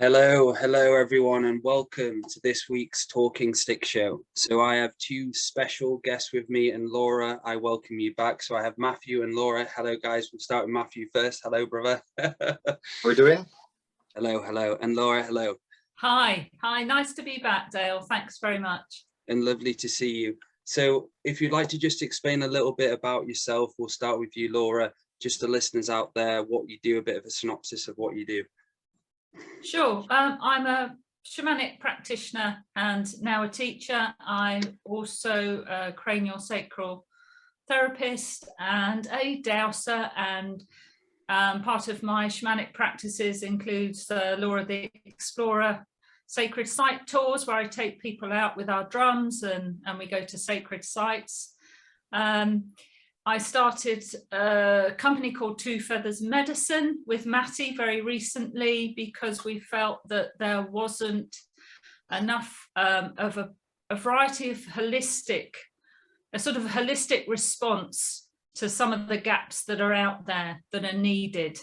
Hello everyone, and welcome to this week's Talking Stick Show. So I have two special guests with me, and Laura, I welcome you back. So I have Matthew and Laura. Hello guys, we'll start with Matthew first. Hello brother. How are we doing? Hello. And Laura, hello. Hi, nice to be back, Dale. Thanks very much. And lovely to see you. So if you'd like to just explain a little bit about yourself, we'll start with you, Laura, just the listeners out there, what you do, a bit of a synopsis of what you do. Sure. I'm a shamanic practitioner and now a teacher. I'm also a craniosacral therapist and a dowser, and part of my shamanic practices includes Laura the Explorer sacred site tours, where I take people out with our drums and we go to sacred sites. I started a company called Two Feathers Medicine with Maty very recently, because we felt that there wasn't enough of a variety of a sort of holistic response to some of the gaps that are out there that are needed.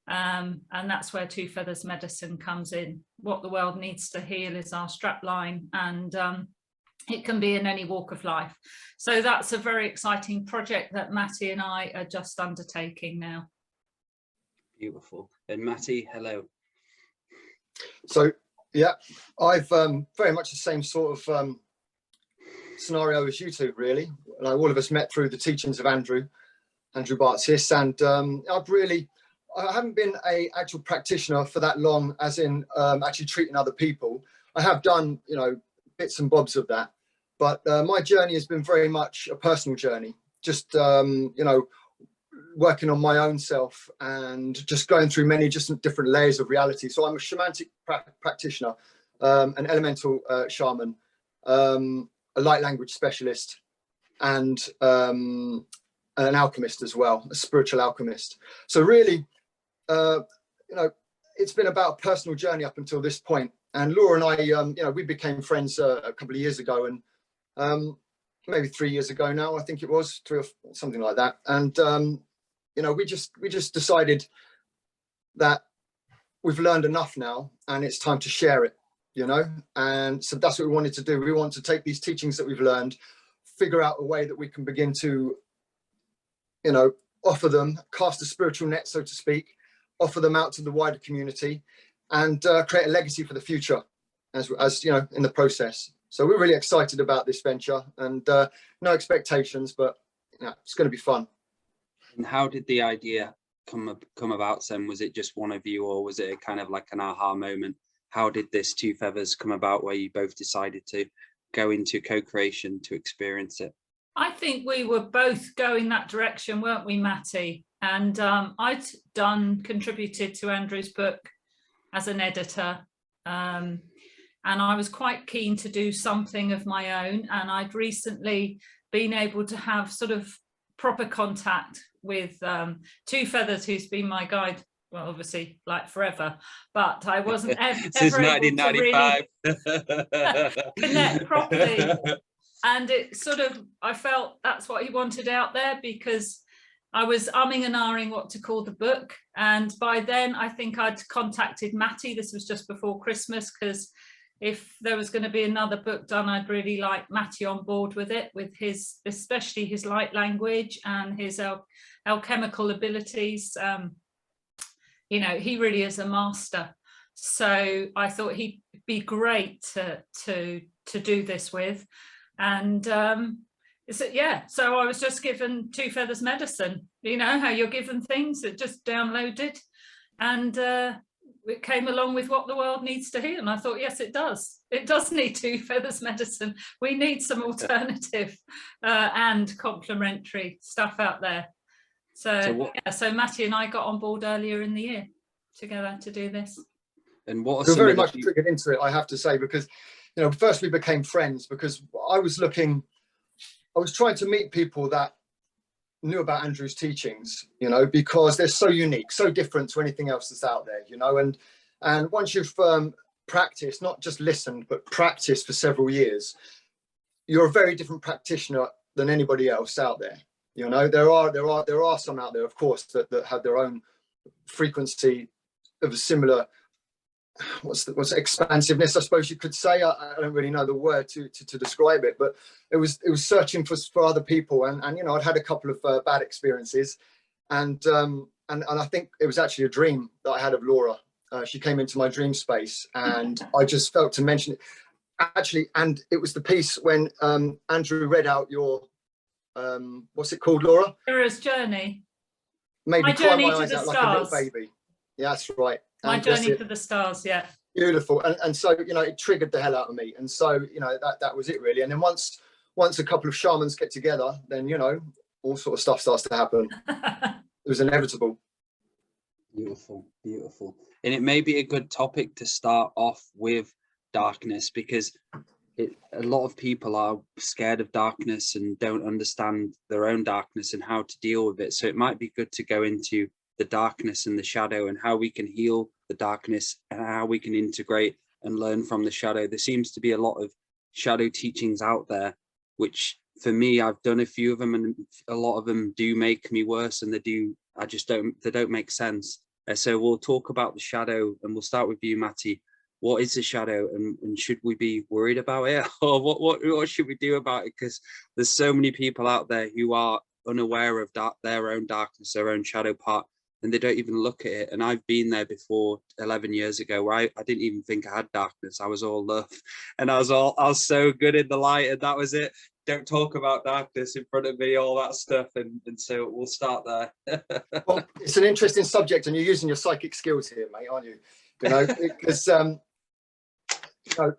And that's where Two Feathers Medicine comes in. What the world needs to heal is our strapline, and it can be in any walk of life. So that's a very exciting project that Maty and I are just undertaking now. Beautiful. And Maty, hello. So yeah, I've very much the same sort of scenario as you two, really. Like, all of us met through the teachings of Andrew Bartsis, and I haven't been an actual practitioner for that long, as in actually treating other people. I have done, bits and bobs of that, but my journey has been very much a personal journey, just working on my own self and just going through many just different layers of reality. So I'm a shamanic practitioner, an elemental shaman, a light language specialist, and an alchemist as well, a spiritual alchemist. So really, it's been about a personal journey up until this point. And Laura and I, we became friends a couple of years ago, and maybe 3 years ago now, I think it was, something like that. And we just decided that we've learned enough now, and it's time to share it. And so that's what we wanted to do. We want to take these teachings that we've learned, figure out a way that we can begin to, offer them, cast a spiritual net, so to speak, offer them out to the wider community, and create a legacy for the future, as in the process. So we're really excited about this venture, and no expectations, but it's going to be fun. And how did the idea come about, Sam? Was it just one of you, or was it kind of like an aha moment? How did this Two Feathers come about, where you both decided to go into co-creation to experience it? I think we were both going that direction, weren't we, Maty? And I'd contributed to Andrew's book as an editor, and I was quite keen to do something of my own. And I'd recently been able to have sort of proper contact with Two Feathers, who's been my guide, well, obviously, like forever, but I wasn't ever since able 1995 to really connect properly. And it sort of, I felt that's what he wanted out there, because I was umming and ahhing what to call the book. And by then, I think I'd contacted Maty. This was just before Christmas, because if there was going to be another book done, I'd really like Maty on board with it, with especially his light language and his alchemical abilities. He really is a master. So I thought he'd be great to do this with. And so I was just given Two Feathers Medicine, how you're given things, it just downloaded, and it came along with what the world needs to hear. And I thought, yes, it does need Two Feathers Medicine. We need some alternative and complementary stuff out there. So Maty and I got on board earlier in the year together to do this. And what are We're very much triggered into it, I have to say, because first we became friends because I was trying to meet people that knew about Andrew's teachings, because they're so unique, so different to anything else that's out there, and once you've practiced, not just listened, but practiced for several years, you're a very different practitioner than anybody else out there. There are some out there, of course, that have their own frequency of a similar what's expansiveness, I suppose you could say. I don't really know the word to describe it, but it was searching for other people, and you know, I'd had a couple of bad experiences, and I think it was actually a dream that I had of Laura. She came into my dream space, and I just felt to mention it actually, and it was the piece when Andrew read out your what's it called, Laura? Hero's Journey. Made me cry my eyes out like a little stars. baby. Yeah, that's right. My Journey to the Stars, yeah. Beautiful. And so, you know, it triggered the hell out of me. And so, you know, that was it really. And then once a couple of shamans get together, then, you know, all sort of stuff starts to happen. It was inevitable. Beautiful, beautiful. And it may be a good topic to start off with darkness, because a lot of people are scared of darkness and don't understand their own darkness and how to deal with it. So it might be good to go into the darkness and the shadow and how we can heal the darkness and how we can integrate and learn from the shadow. There seems to be a lot of shadow teachings out there, which for me, I've done a few of them, and a lot of them do make me worse, and they don't make sense. So we'll talk about the shadow, and we'll start with you, Maty. What is the shadow, and should we be worried about it, or what should we do about it? Because there's so many people out there who are unaware of their own darkness, their own shadow part, and they don't even look at it. And I've been there before 11 years ago, where I didn't even think I had darkness. I was all love, and I was so good in the light, and that was it. Don't talk about darkness in front of me, all that stuff. And so we'll start there. Well, it's an interesting subject, and you're using your psychic skills here, mate, aren't you? You know, because you know,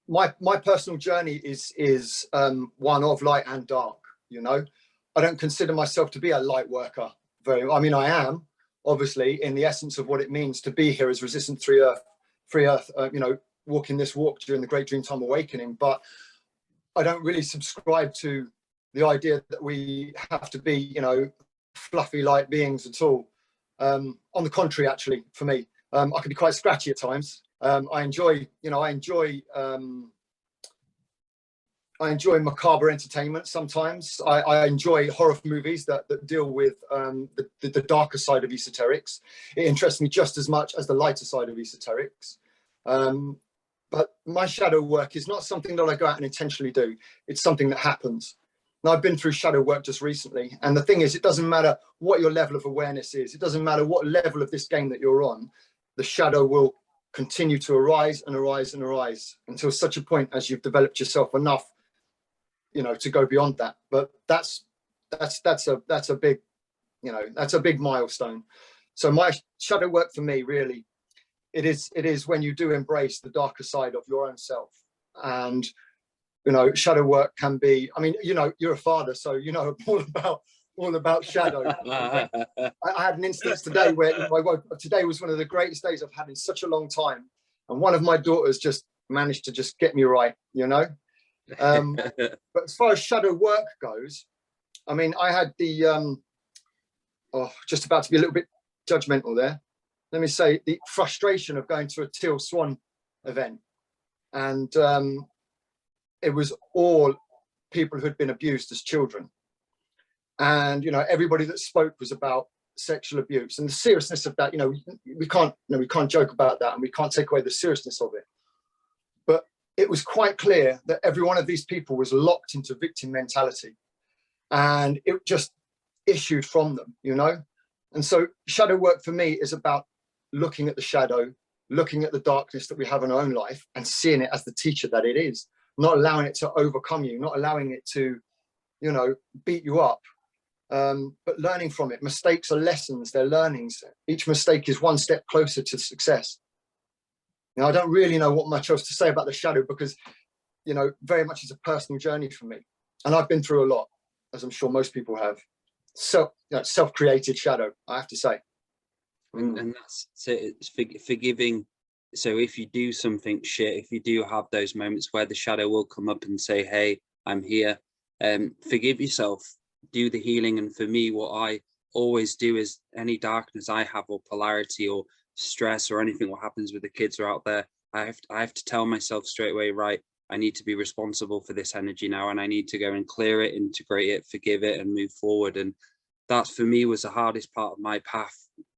my personal journey is one of light and dark. You know, I don't consider myself to be a light worker. I mean, I am, obviously, in the essence of what it means to be here as resistant free earth, you know, walking this walk during the Great Dreamtime Awakening. But I don't really subscribe to the idea that we have to be, you know, fluffy light beings at all. On the contrary, actually, for me, I can be quite scratchy at times. I enjoy macabre entertainment sometimes. I enjoy horror movies that deal with the darker side of esoterics. It interests me just as much as the lighter side of esoterics. But my shadow work is not something that I go out and intentionally do. It's something that happens. And I've been through shadow work just recently. And the thing is, it doesn't matter what your level of awareness is. It doesn't matter what level of this game that you're on. The shadow will continue to arise and arise and arise until such a point as you've developed yourself enough, you know, to go beyond that. But that's a big, you know, that's a big milestone. So my shadow work for me, really, it is when you do embrace the darker side of your own self. And, you know, shadow work can be, I mean, you know, you're a father, so you know all about shadow. I had an instance today where today was one of the greatest days I've had in such a long time. And one of my daughters just managed to just get me right, you know. But as far as shadow work goes, I mean, I had the just about to be a little bit judgmental there. Let me say the frustration of going to a Teal Swan event, and it was all people who had been abused as children, and you know, everybody that spoke was about sexual abuse and the seriousness of that. You know, we can't joke about that, and we can't take away the seriousness of it. But it was quite clear that every one of these people was locked into victim mentality, and it just issued from them, you know. And so shadow work for me is about looking at the shadow, looking at the darkness that we have in our own life, and seeing it as the teacher that it is, not allowing it to overcome you, not allowing it to, you know, beat you up, but learning from it. Mistakes are lessons, they're learnings. Each mistake is one step closer to success. Now, I don't really know what much else to say about the shadow, because, you know, very much it's a personal journey for me. And I've been through a lot, as I'm sure most people have. So, you know, self-created shadow, I have to say. And that's so it's forgiving. So if you do something shit, if you do have those moments where the shadow will come up and say, hey, I'm here, forgive yourself, do the healing. And for me, what I always do is any darkness I have, or polarity or stress or anything, what happens with the kids are out there, I have to tell myself straight away, right, I need to be responsible for this energy now, and I need to go and clear it, integrate it, forgive it, and move forward. And that for me was the hardest part of my path,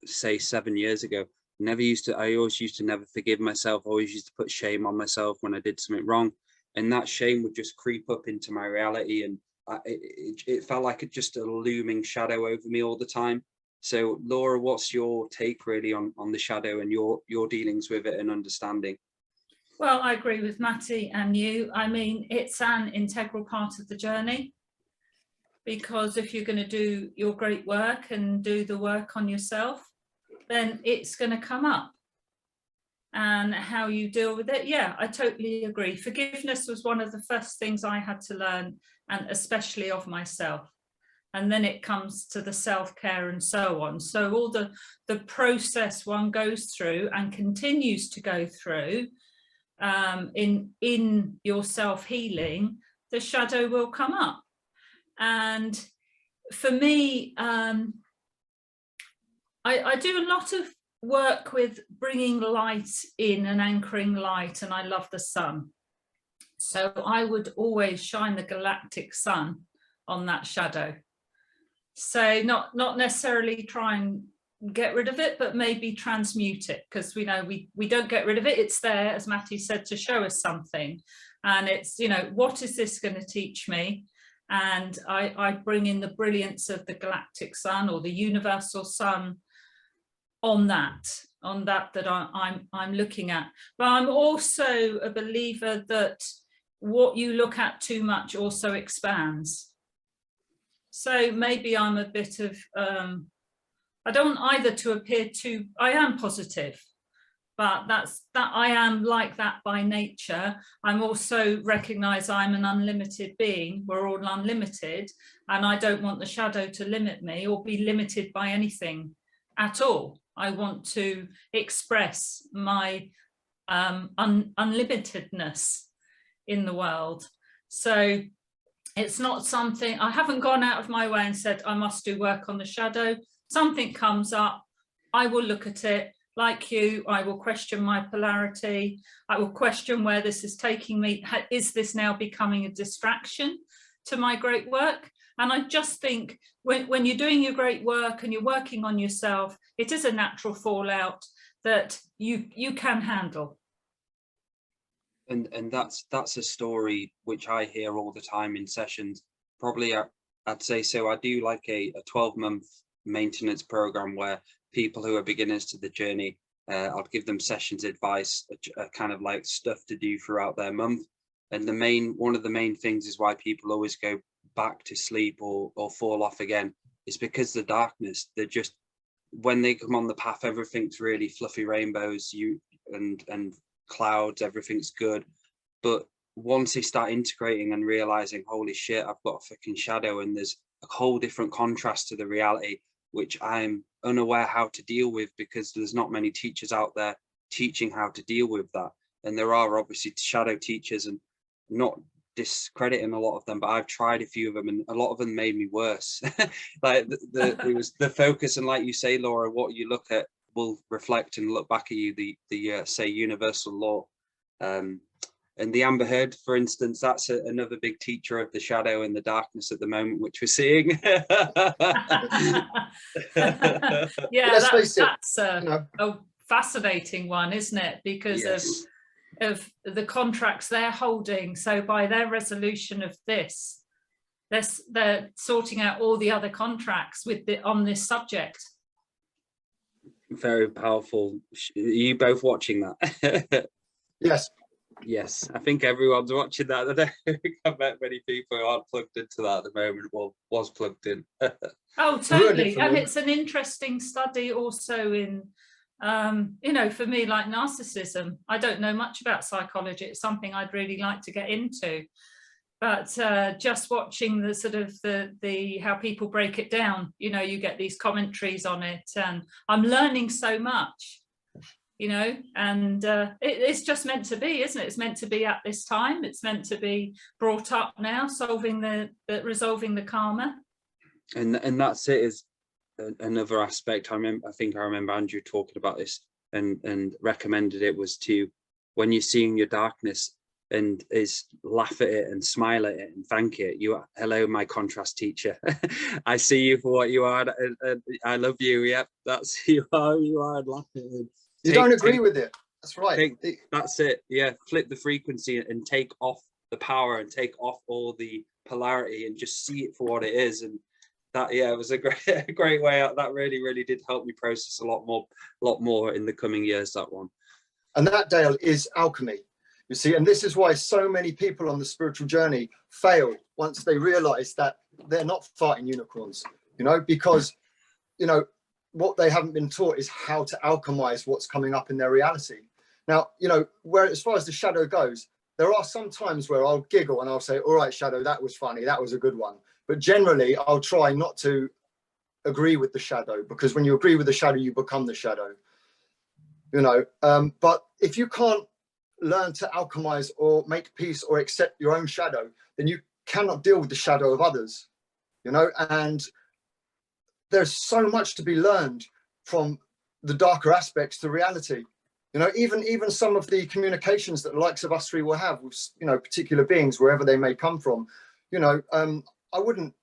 say 7 years ago. I always used to never forgive myself. I always used to put shame on myself when I did something wrong, and that shame would just creep up into my reality, and it felt like just a looming shadow over me all the time. So Laura, what's your take really on the shadow and your dealings with it and understanding? Well, I agree with Maty and you. I mean, it's an integral part of the journey, because if you're going to do your great work and do the work on yourself, then it's going to come up. And how you deal with it, yeah, I totally agree. Forgiveness was one of the first things I had to learn, and especially of myself. And then it comes to the self-care and so on. So all the process one goes through and continues to go through in your self-healing, the shadow will come up. And for me, I do a lot of work with bringing light in and anchoring light, and I love the sun. So I would always shine the galactic sun on that shadow. So not necessarily try and get rid of it, but maybe transmute it, because we know we don't get rid of it. It's there, as Maty said, to show us something. And it's, you know, what is this going to teach me? And I bring in the brilliance of the galactic sun, or the universal sun, on that I'm looking at. But I'm also a believer that what you look at too much also expands. So maybe I'm a bit of I don't want either to appear too, I am positive, but that I am like that by nature. I'm also recognize I'm an unlimited being. We're all unlimited, and I don't want the shadow to limit me or be limited by anything at all. I want to express my unlimitedness in the world. So it's not something, I haven't gone out of my way and said I must do work on the shadow. Something comes up, I will look at it. Like you, I will question my polarity. I will question where this is taking me. Is this now becoming a distraction to my great work? And I just think when you're doing your great work and you're working on yourself, it is a natural fallout that you can handle. And that's a story which I hear all the time in sessions. Probably I'd say so. I do like a 12-month maintenance program where people who are beginners to the journey, I'll give them sessions advice, kind of like stuff to do throughout their month. And one of the main things is why people always go back to sleep or fall off again, is because the darkness, they're just, when they come on the path, everything's really fluffy rainbows, and clouds, everything's good. But once they start integrating and realizing, holy shit, I've got a freaking shadow, and there's a whole different contrast to the reality, which I'm unaware how to deal with, because there's not many teachers out there teaching how to deal with that. And there are obviously shadow teachers, and not discrediting a lot of them, but I've tried a few of them, and a lot of them made me worse. Like it was the focus, and like you say, Laura, what you look at will reflect and look back at you, the say universal law. And the Amber Heard, for instance, that's another big teacher of the shadow and the darkness at the moment, which we're seeing. Yeah, that's a fascinating one, isn't it? Because yes. of the contracts they're holding. So by their resolution of this, they're sorting out all the other contracts on this subject. Very powerful. Are you both watching that? Yes. Yes, I think everyone's watching that. I don't think I've met many people who aren't plugged into that at the moment, or was plugged in. Oh, totally. And it's an interesting study also in, you know, for me, like narcissism. I don't know much about psychology. It's something I'd really like to get into. But just watching the sort of the how people break it down, you know, you get these commentaries on it, and I'm learning so much. You know, and it's just meant to be, isn't it? It's meant to be at this time. It's meant to be brought up now, resolving the karma. And that's it. Is another aspect. I think I remember Andrew talking about this and recommended it, was to, when you're seeing your darkness, and is laugh at it and smile at it and thank it. Hello, my contrast teacher. I see you for what you are. I love you. Yep, that's who you are. You are, and laugh at it. You don't agree with it. That's right. That's it. Yeah, flip the frequency and take off the power and take off all the polarity and just see it for what it is. And that, yeah, it was a great way out. That really did help me process a lot more in the coming years, that one. And that, Dale, is alchemy. You see, and this is why so many people on the spiritual journey fail once they realize that they're not fighting unicorns, you know, because, you know, what they haven't been taught is how to alchemize what's coming up in their reality. Now, you know, where as far as the shadow goes, there are some times where I'll giggle and I'll say, all right, shadow, that was funny. That was a good one. But generally, I'll try not to agree with the shadow, because when you agree with the shadow, you become the shadow, you know. But if you can't learn to alchemize or make peace or accept your own shadow, then you cannot deal with the shadow of others, you know. And there's so much to be learned from the darker aspects to reality. You know, even some of the communications that the likes of us three will have with, you know, particular beings, wherever they may come from, you know, I wouldn't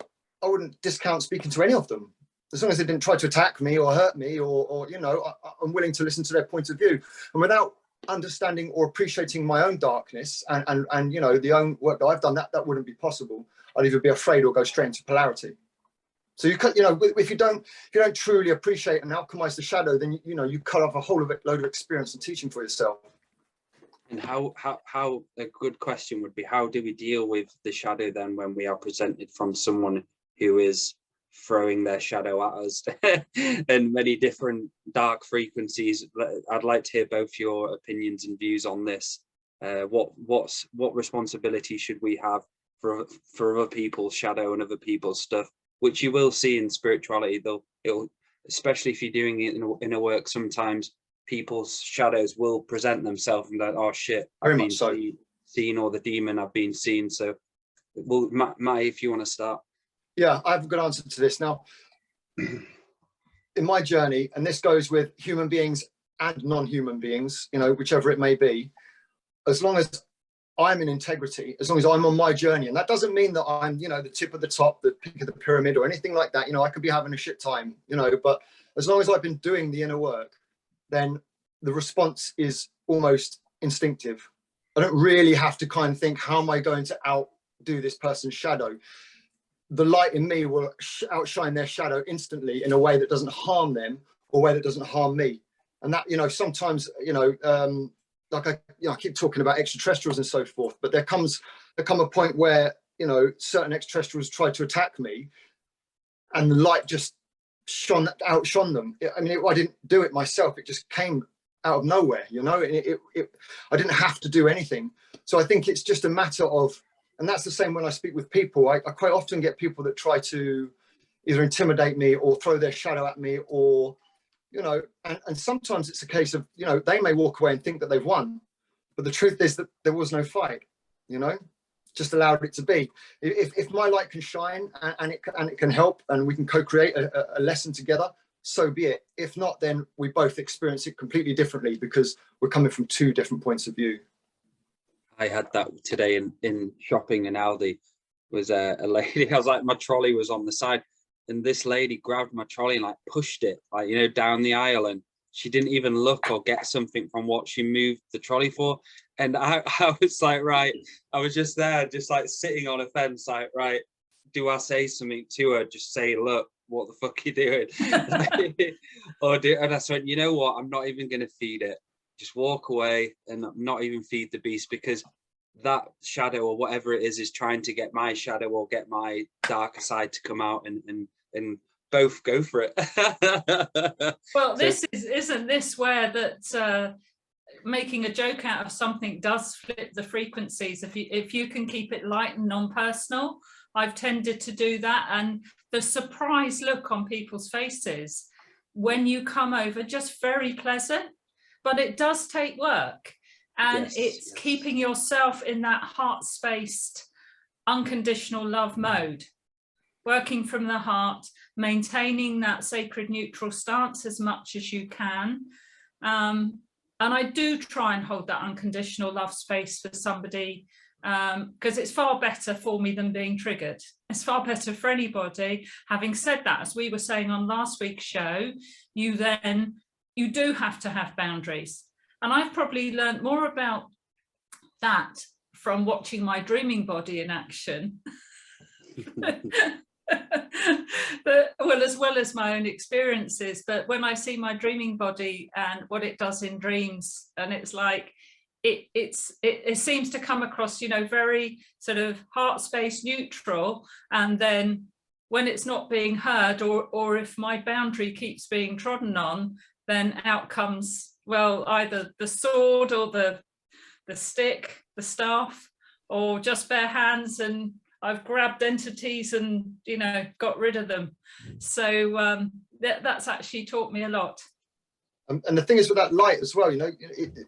discount speaking to any of them, as long as they didn't try to attack me or hurt me, or you know, I'm willing to listen to their point of view. And without understanding or appreciating my own darkness and you know, the own work that I've done, that wouldn't be possible. I'd either be afraid or go straight into polarity. So you cut, you know, if you don't truly appreciate and alchemize the shadow, then you know, you cut off a whole load of experience and teaching for yourself. And how a good question would be, how do we deal with the shadow then when we are presented from someone who is throwing their shadow at us and many different dark frequencies? I'd like to hear both your opinions and views on this. What responsibility should we have for other people's shadow and other people's stuff, which you will see in spirituality, though, especially if you're doing it in a work, sometimes people's shadows will present themselves and like, oh shit, I've been seen, or the demon I've been seen. So, well, Matt, if you want to start. Yeah, I have a good answer to this. Now, in my journey, and this goes with human beings and non-human beings, you know, whichever it may be, as long as I'm in integrity, as long as I'm on my journey, and that doesn't mean that I'm, you know, the tip of the top, the peak of the pyramid or anything like that. You know, I could be having a shit time, you know, but as long as I've been doing the inner work, then the response is almost instinctive. I don't really have to kind of think, how am I going to outdo this person's shadow? The light in me will outshine their shadow instantly in a way that doesn't harm them or a way that doesn't harm me. And that, you know, sometimes, you know, like I keep talking about extraterrestrials and so forth, but there come a point where, you know, certain extraterrestrials try to attack me and the light just outshone them. I mean, I didn't do it myself. It just came out of nowhere, you know. I didn't have to do anything. So I think it's just a matter of, and that's the same when I speak with people. I quite often get people that try to either intimidate me or throw their shadow at me, or, you know, and sometimes it's a case of, you know, they may walk away and think that they've won, but the truth is that there was no fight, you know, just allowed it to be. If my light can shine and it can help and we can co-create a lesson together, so be it. If not, then we both experience it completely differently because we're coming from two different points of view. I had that today in shopping in Aldi. Was a lady, I was like, my trolley was on the side, and this lady grabbed my trolley and like pushed it, like, you know, down the aisle, and she didn't even look or get something from what she moved the trolley for. And I was like, right, I was just there, just like sitting on a fence, like, right, do I say something to her? Just say, look, what the fuck are you doing? And I said, you know what, I'm not even going to feed it. Just walk away and not even feed the beast, because that shadow or whatever it is trying to get my shadow or get my darker side to come out, and both go for it. Well, isn't this where that making a joke out of something does flip the frequencies? If you can keep it light and non-personal, I've tended to do that, and the surprise look on people's faces when you come over, just very pleasant. But it does take work, and it's keeping yourself in that heart-spaced, unconditional love mode, working from the heart, maintaining that sacred neutral stance as much as you can. And I do try and hold that unconditional love space for somebody, because it's far better for me than being triggered. It's far better for anybody. Having said that, as we were saying on last week's show, you then you do have to have boundaries. And I've probably learned more about that from watching my dreaming body in action. But, well, as well as my own experiences, but when I see my dreaming body and what it does in dreams, and it's like it seems to come across, you know, very sort of heart space neutral, and then when it's not being heard, or if my boundary keeps being trodden on, then out comes, well, either the sword or the stick, the staff, or just bare hands, and I've grabbed entities and, you know, got rid of them. So that's actually taught me a lot. And the thing is with that light as well, you know,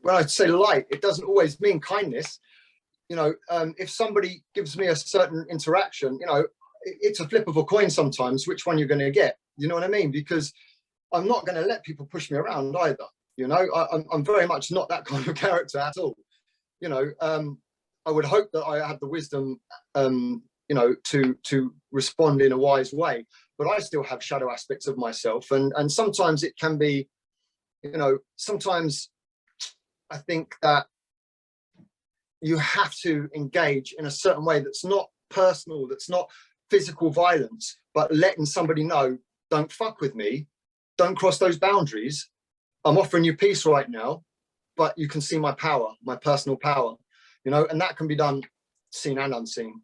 when I say light, it doesn't always mean kindness. You know, if somebody gives me a certain interaction, you know, it's a flip of a coin sometimes which one you're going to get. You know what I mean? Because I'm not going to let people push me around either. You know, I'm very much not that kind of character at all. You know, I would hope that I have the wisdom, you know, to respond in a wise way, but I still have shadow aspects of myself, and sometimes it can be, you know, sometimes I think that you have to engage in a certain way that's not personal, that's not physical violence, but letting somebody know, don't fuck with me, don't cross those boundaries. I'm offering you peace right now, but you can see my power, my personal power. You know, and that can be done seen and unseen.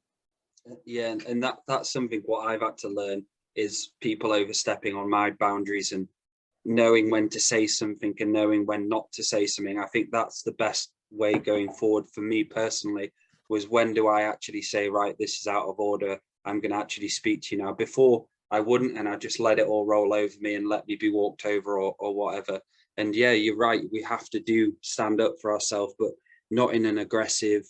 Yeah, and that's something what I've had to learn is people overstepping on my boundaries and knowing when to say something and knowing when not to say something. I think that's the best way going forward for me personally, was when do I actually say, right, this is out of order, I'm going to actually speak to you now. Before I wouldn't, and I just let it all roll over me and let me be walked over or whatever. And yeah, you're right, we have to stand up for ourselves, but not in an aggressive,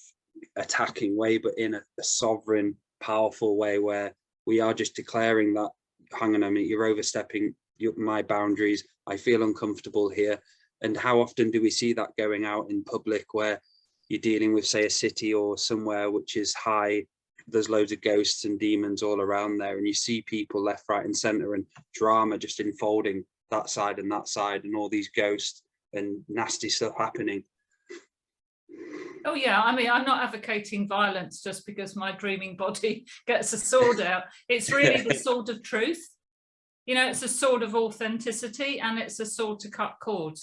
attacking way, but in a sovereign, powerful way where we are just declaring that, hang on a minute, you're overstepping my boundaries, I feel uncomfortable here. And how often do we see that going out in public where you're dealing with, say, a city or somewhere which is high, there's loads of ghosts and demons all around there, and you see people left, right and center, and drama just enfolding that side and all these ghosts and nasty stuff happening. Oh yeah, I mean, I'm not advocating violence just because my dreaming body gets a sword out. It's really the sword of truth. You know, it's a sword of authenticity, and it's a sword to cut cords.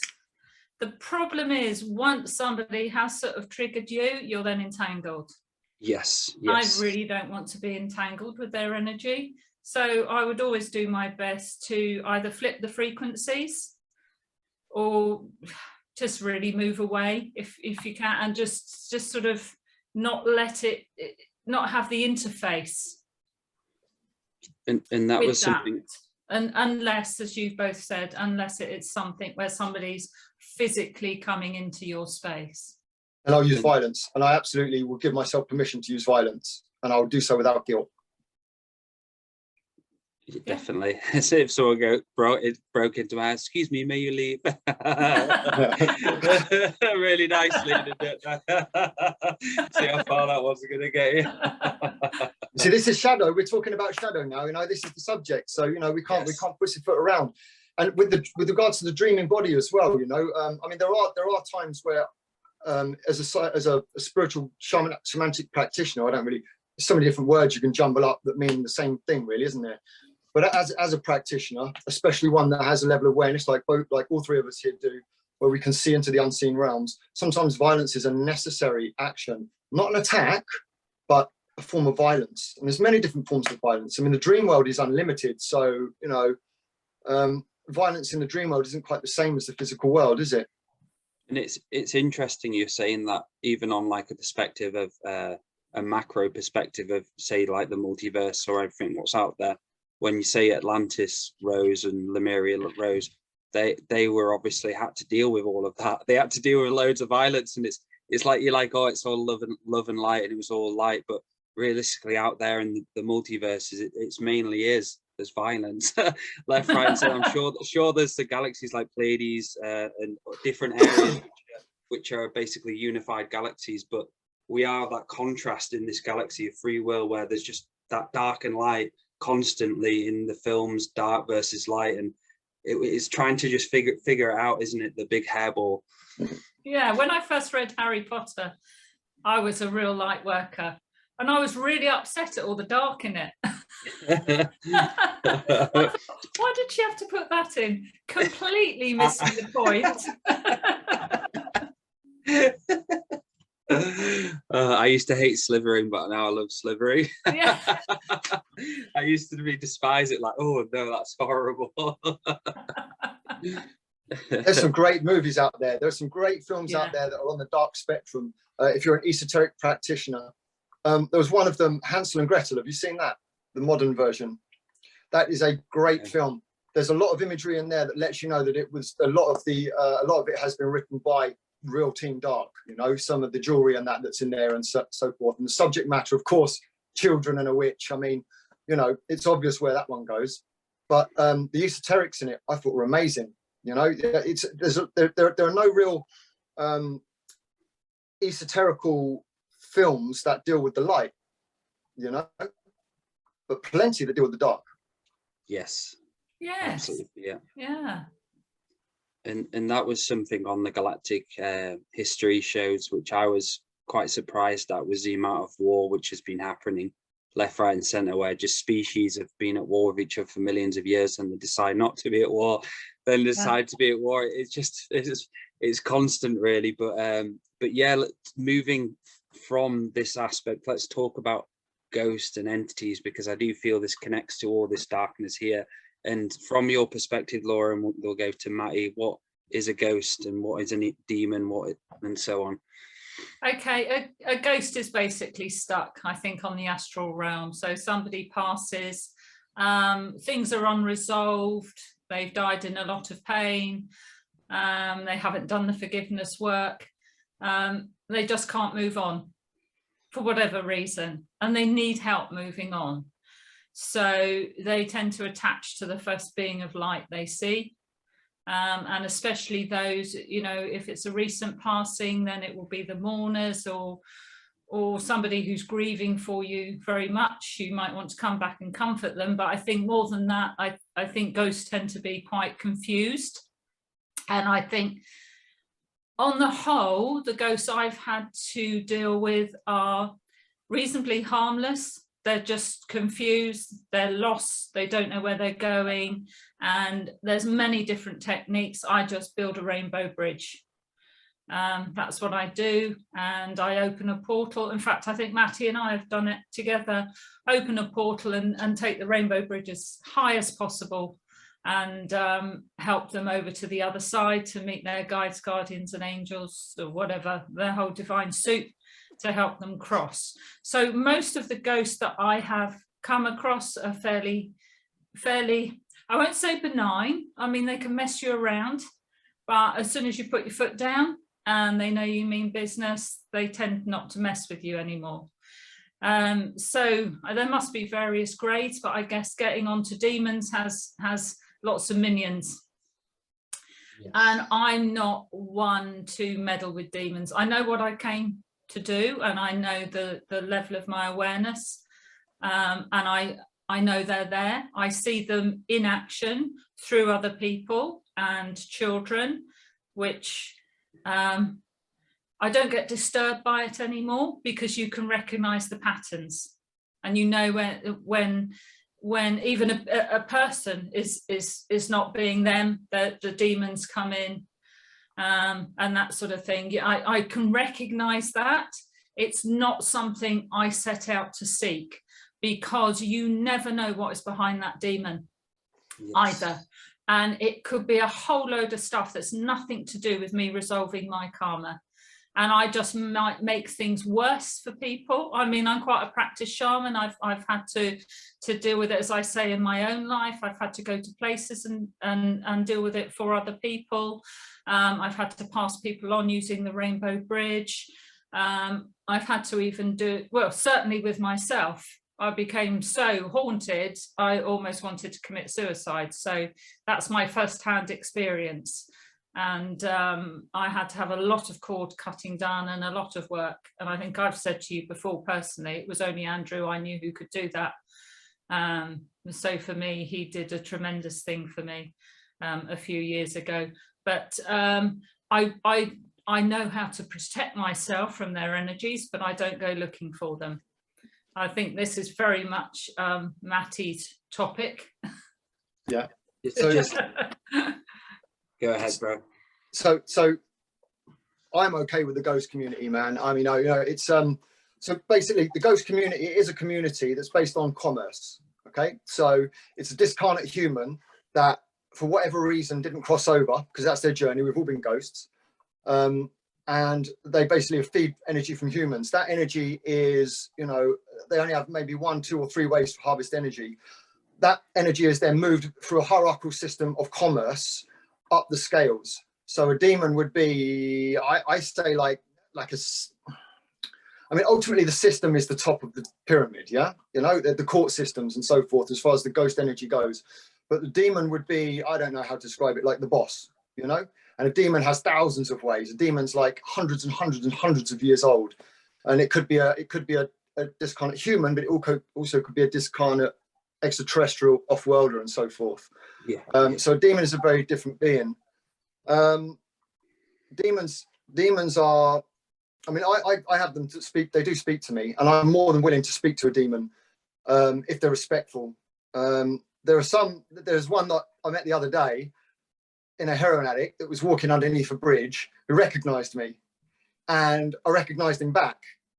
The problem is, once somebody has sort of triggered you, you're then entangled. Yes. I really don't want to be entangled with their energy. So I would always do my best to either flip the frequencies or just really move away if you can, and just sort of not let it, not have the interface. And that was something. And unless, as you've both said, unless it's something where somebody's physically coming into your space. And I'll use violence, and I absolutely will give myself permission to use violence, and I'll do so without guilt. Definitely. As if someone broke into my house, excuse me, may you leave? Really nicely. See how far that was going to get you. See, this is shadow. We're talking about shadow now. You know, this is the subject. So, you know, we can't pussyfoot around. And with regards to the dreaming body as well, you know, I mean, there are times where, as a spiritual shamanic practitioner, I don't really. There's so many different words you can jumble up that mean the same thing, really, isn't there? But as a practitioner, especially one that has a level of awareness, like all three of us here do, where we can see into the unseen realms, sometimes violence is a necessary action, not an attack, but a form of violence. And there's many different forms of violence. I mean, the dream world is unlimited, so you know, violence in the dream world isn't quite the same as the physical world, is it? And it's interesting you're saying that, even on like a perspective of a macro perspective of, say, like the multiverse or everything what's out there. When you say Atlantis rose and Lemuria rose, they were obviously had to deal with all of that. They had to deal with loads of violence, and it's like you're like, oh, it's all love and light, and it was all light, but realistically out there in the multiverse, it's mainly there's violence left, right, and center. I'm sure there's the galaxies like Pleiades and different areas which are basically unified galaxies, but we are that contrast in this galaxy of free will where there's just that dark and light constantly in the films, dark versus light. And it's trying to just figure it out, isn't it? The big hairball. Yeah, when I first read Harry Potter, I was a real light worker, and I was really upset at all the dark in it. I thought, why did she have to put that in? Completely missing the point. I used to hate slivering, but now I love slivering. Yeah. I used to despise it, like, oh no, that's horrible. There's some great movies out there. There's some great films out there that are on the dark spectrum. If you're an esoteric practitioner, there was one of them, Hansel and Gretel. Have you seen that? The modern version. That is a great film. There's a lot of imagery in there that lets you know that it was a lot of it has been written by real Team Dark. You know, some of the jewelry and that's in there and so forth. And the subject matter, of course, children and a witch. I mean, you know, it's obvious where that one goes. But the esoterics in it, I thought were amazing. You know, there are no real esoterical films that deal with the light, you know, but plenty that deal with the dark. Yes. Yes. Absolutely. Yeah. Yeah. And that was something on the Galactic history shows, which I was quite surprised at, was the amount of war which has been happening left, right and center, where just species have been at war with each other for millions of years, and they decide not to be at war, then decide to be at war. It's constant, really. But yeah, moving from this aspect, let's talk about ghosts and entities, because I do feel this connects to all this darkness here. And from your perspective, Laura, and we'll go to Maty, what is a ghost and what is a demon, and so on? Okay, a ghost is basically stuck, I think, on the astral realm. So somebody passes, things are unresolved, they've died in a lot of pain, they haven't done the forgiveness work, they just can't move on for whatever reason, and they need help moving on. So they tend to attach to the first being of light they see. And especially those, you know, if it's a recent passing, then it will be the mourners or somebody who's grieving for you very much. You might want to come back and comfort them. But I think more than that, I think ghosts tend to be quite confused. And I think on the whole, the ghosts I've had to deal with are reasonably harmless. They're just confused, they're lost, they don't know where they're going, and there's many different techniques. I just build a rainbow bridge. That's what I do, and I open a portal. In fact, I think Maty and I have done it together. Open a portal and take the rainbow bridge as high as possible, and help them over to the other side to meet their guides, guardians and angels, or whatever, their whole divine soup, to help them cross. So most of the ghosts that I have come across are fairly, I won't say benign. I mean, they can mess you around, but as soon as you put your foot down and they know you mean business, they tend not to mess with you anymore. So there must be various grades, but I guess getting onto demons has lots of minions. Yes. And I'm not one to meddle with demons. I know what I came to do, and I know the level of my awareness, and I know they're there. I see them in action through other people and children, which I don't get disturbed by it anymore, because you can recognize the patterns, and you know when even a person is not being them, the demons come in. And that sort of thing. I can recognize that. It's not something I set out to seek, because you never know what is behind that demon. Yes. Either. And it could be a whole load of stuff that's nothing to do with me resolving my karma. And I just might make things worse for people. I mean, I'm quite a practice shaman. I've had to deal with it, as I say, in my own life. I've had to go to places and deal with it for other people. I've had to pass people on using the rainbow bridge. I've had to even do, well, certainly with myself, I became so haunted, I almost wanted to commit suicide. So that's my first-hand experience. And I had to have a lot of cord cutting done and a lot of work. And I think I've said to you before, personally, it was only Andrew I knew who could do that. So for me, he did a tremendous thing for me. a few years ago. But I know how to protect myself from their energies, but I don't go looking for them. I think this is very much Maty's topic. Yeah. So just go ahead, bro. So I'm okay with the ghost community, man. I mean, you know, it's so basically the ghost community is a community that's based on commerce. Okay, so it's a discarnate human that, for whatever reason, didn't cross over, because that's their journey. We've all been ghosts. And they basically feed energy from humans. That energy is, you know, they only have maybe 1, 2, or 3 ways to harvest energy. That energy is then moved through a hierarchical system of commerce up the scales. So a demon would be, I say, like a, I mean, ultimately the system is the top of the pyramid, yeah? You know, the court systems and so forth, as far as the ghost energy goes. But the demon would be, I don't know how to describe it, like the boss, you know? And a demon has thousands of ways. A demon's like hundreds and hundreds and hundreds of years old. And it could be a discarnate human, but it also could be a discarnate extraterrestrial off-worlder and so forth. Yeah. So a demon is a very different being. Demons are, I mean, I have them to speak, they do speak to me, and I'm more than willing to speak to a demon if they're respectful. There's one that I met the other day in a heroin addict that was walking underneath a bridge, who recognized me, and I recognized him back,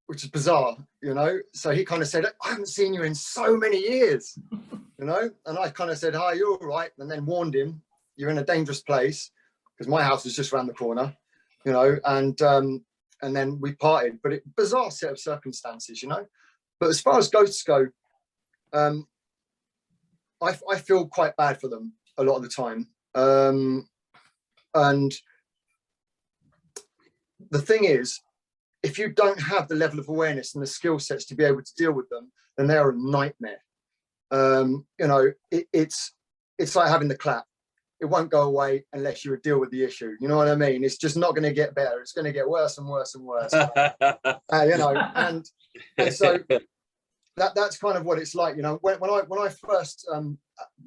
which is bizarre, you know? So he kind of said, I haven't seen you in so many years, you know? And I kind of said, hi, you're all right. And then warned him, you're in a dangerous place, because my house was just around the corner, you know? And then we parted, but bizarre set of circumstances, you know? But as far as ghosts go, I feel quite bad for them a lot of the time. And the thing is, if you don't have the level of awareness and the skill sets to be able to deal with them, then they're a nightmare. You know, it's like having the clap. It won't go away unless you deal with the issue. You know what I mean? It's just not going to get better. It's going to get worse and worse and worse. You know, and so that's kind of what it's like. You know, when I first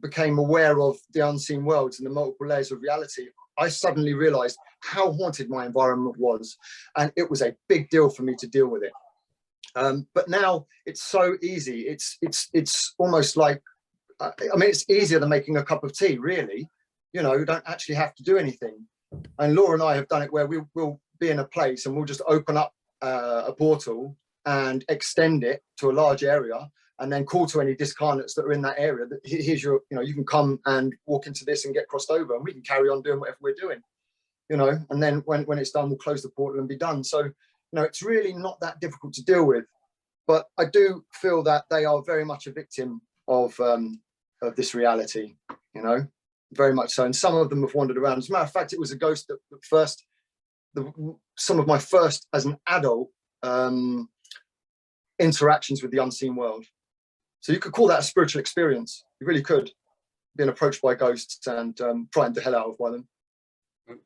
became aware of the unseen worlds and the multiple layers of reality, I suddenly realized how haunted my environment was, and it was a big deal for me to deal with it. But now it's so easy. It's almost like, I mean, it's easier than making a cup of tea, really. You know, you don't actually have to do anything. And Laura and I have done it where we'll be in a place and we'll just open up a portal and extend it to a large area, and then call to any discarnates that are in that area that here's your, you know, you can come and walk into this and get crossed over, and we can carry on doing whatever we're doing, you know. And then when it's done, we'll close the portal and be done. So, you know, it's really not that difficult to deal with. But I do feel that they are very much a victim of this reality, you know, very much so. And some of them have wandered around. As a matter of fact, it was a ghost that some of my first as an adult interactions with the unseen world. So you could call that a spiritual experience. You really could, being approached by ghosts and frightened the hell out of by them.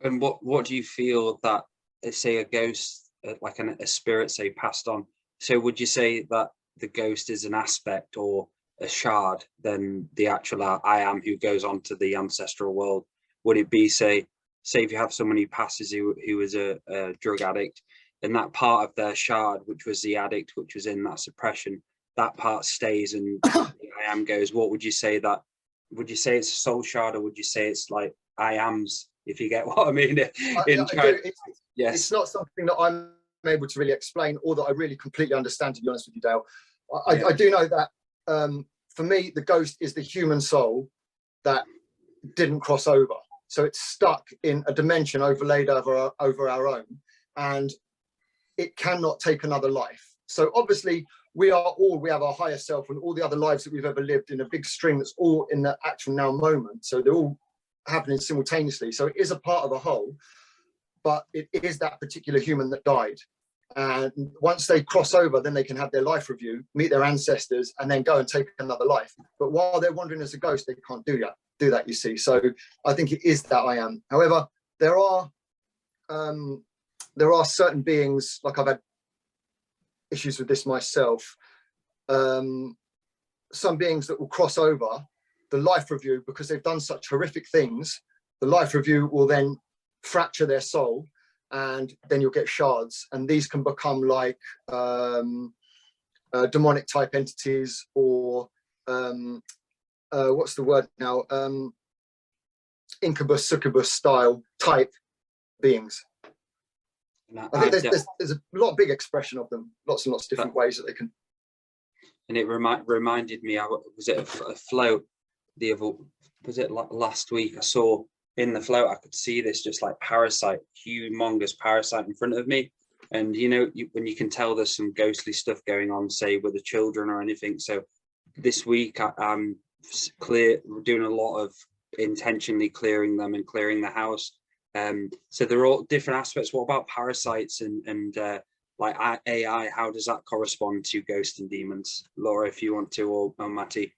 And what do you feel that, say, a ghost, like a spirit, say, passed on? So would you say that the ghost is an aspect or a shard than the actual I am who goes on to the ancestral world? Would it be, say if you have someone who passes who is a drug addict, and that part of their shard, which was the addict, which was in that suppression, that part stays and the I am goes, what would you say that, would you say it's a soul shard, or would you say it's like I ams, if you get what I mean? Yes. It's not something that I'm able to really explain, or that I really completely understand, to be honest with you, Dale. I do know that for me, the ghost is the human soul that didn't cross over. So it's stuck in a dimension overlaid over our own, and it cannot take another life. So obviously we have our higher self and all the other lives that we've ever lived in a big string that's all in the actual now moment. So they're all happening simultaneously. So it is a part of a whole, but it is that particular human that died. And once they cross over, then they can have their life review, meet their ancestors, and then go and take another life. But while they're wandering as a ghost, they can't do that, you see. So I think it is that I am. However, there are certain beings, like I've had issues with this myself, some beings that will cross over the life review because they've done such horrific things the life review will then fracture their soul, and then you'll get shards, and these can become like demonic type entities, or what's the word now, incubus, succubus style type beings. I think there's a lot of big expression of them, lots and lots of different ways that they can. And it reminded me, was it a float the other, was it last week? I saw in the float, I could see this just like parasite, humongous parasite in front of me. And you know, when you can tell there's some ghostly stuff going on, say with the children or anything. So this week I'm doing a lot of intentionally clearing them and clearing the house. So they're all different aspects. What about parasites and like AI? How does that correspond to ghosts and demons? Laura, if you want to, or Maty.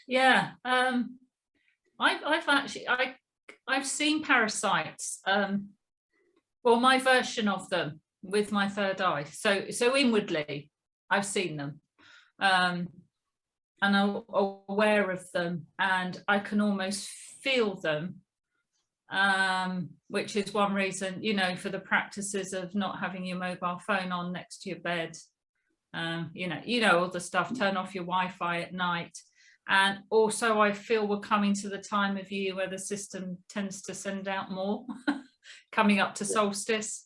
Yeah, I've seen parasites. Well, my version of them with my third eye. So inwardly, I've seen them, and I'm aware of them, and I can almost feel them. Which is one reason, you know, for the practices of not having your mobile phone on next to your bed. You know all the stuff. Turn off your Wi-Fi at night. And also I feel we're coming to the time of year where the system tends to send out more, coming up to solstice.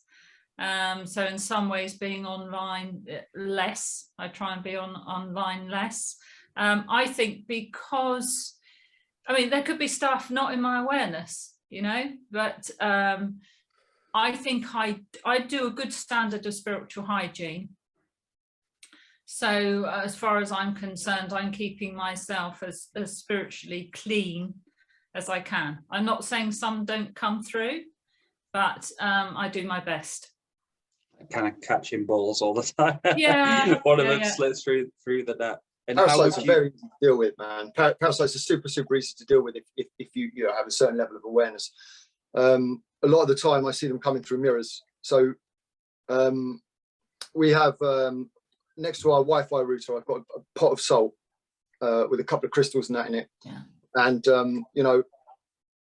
So in some ways being online less, I try and be online less. I think because, I mean, there could be stuff not in my awareness, you know, but I think I do a good standard of spiritual hygiene. So as far as I'm concerned, I'm keeping myself as spiritually clean as I can. I'm not saying some don't come through, but I do my best. Kind of catching balls all the time. Yeah. One of them slips through the net. And parasites are very easy to deal with, man. Parasites are super easy to deal with if you have a certain level of awareness. A lot of the time I see them coming through mirrors. So we have next to our Wi-Fi router, I've got a pot of salt with a couple of crystals and that in it. Yeah. And you know,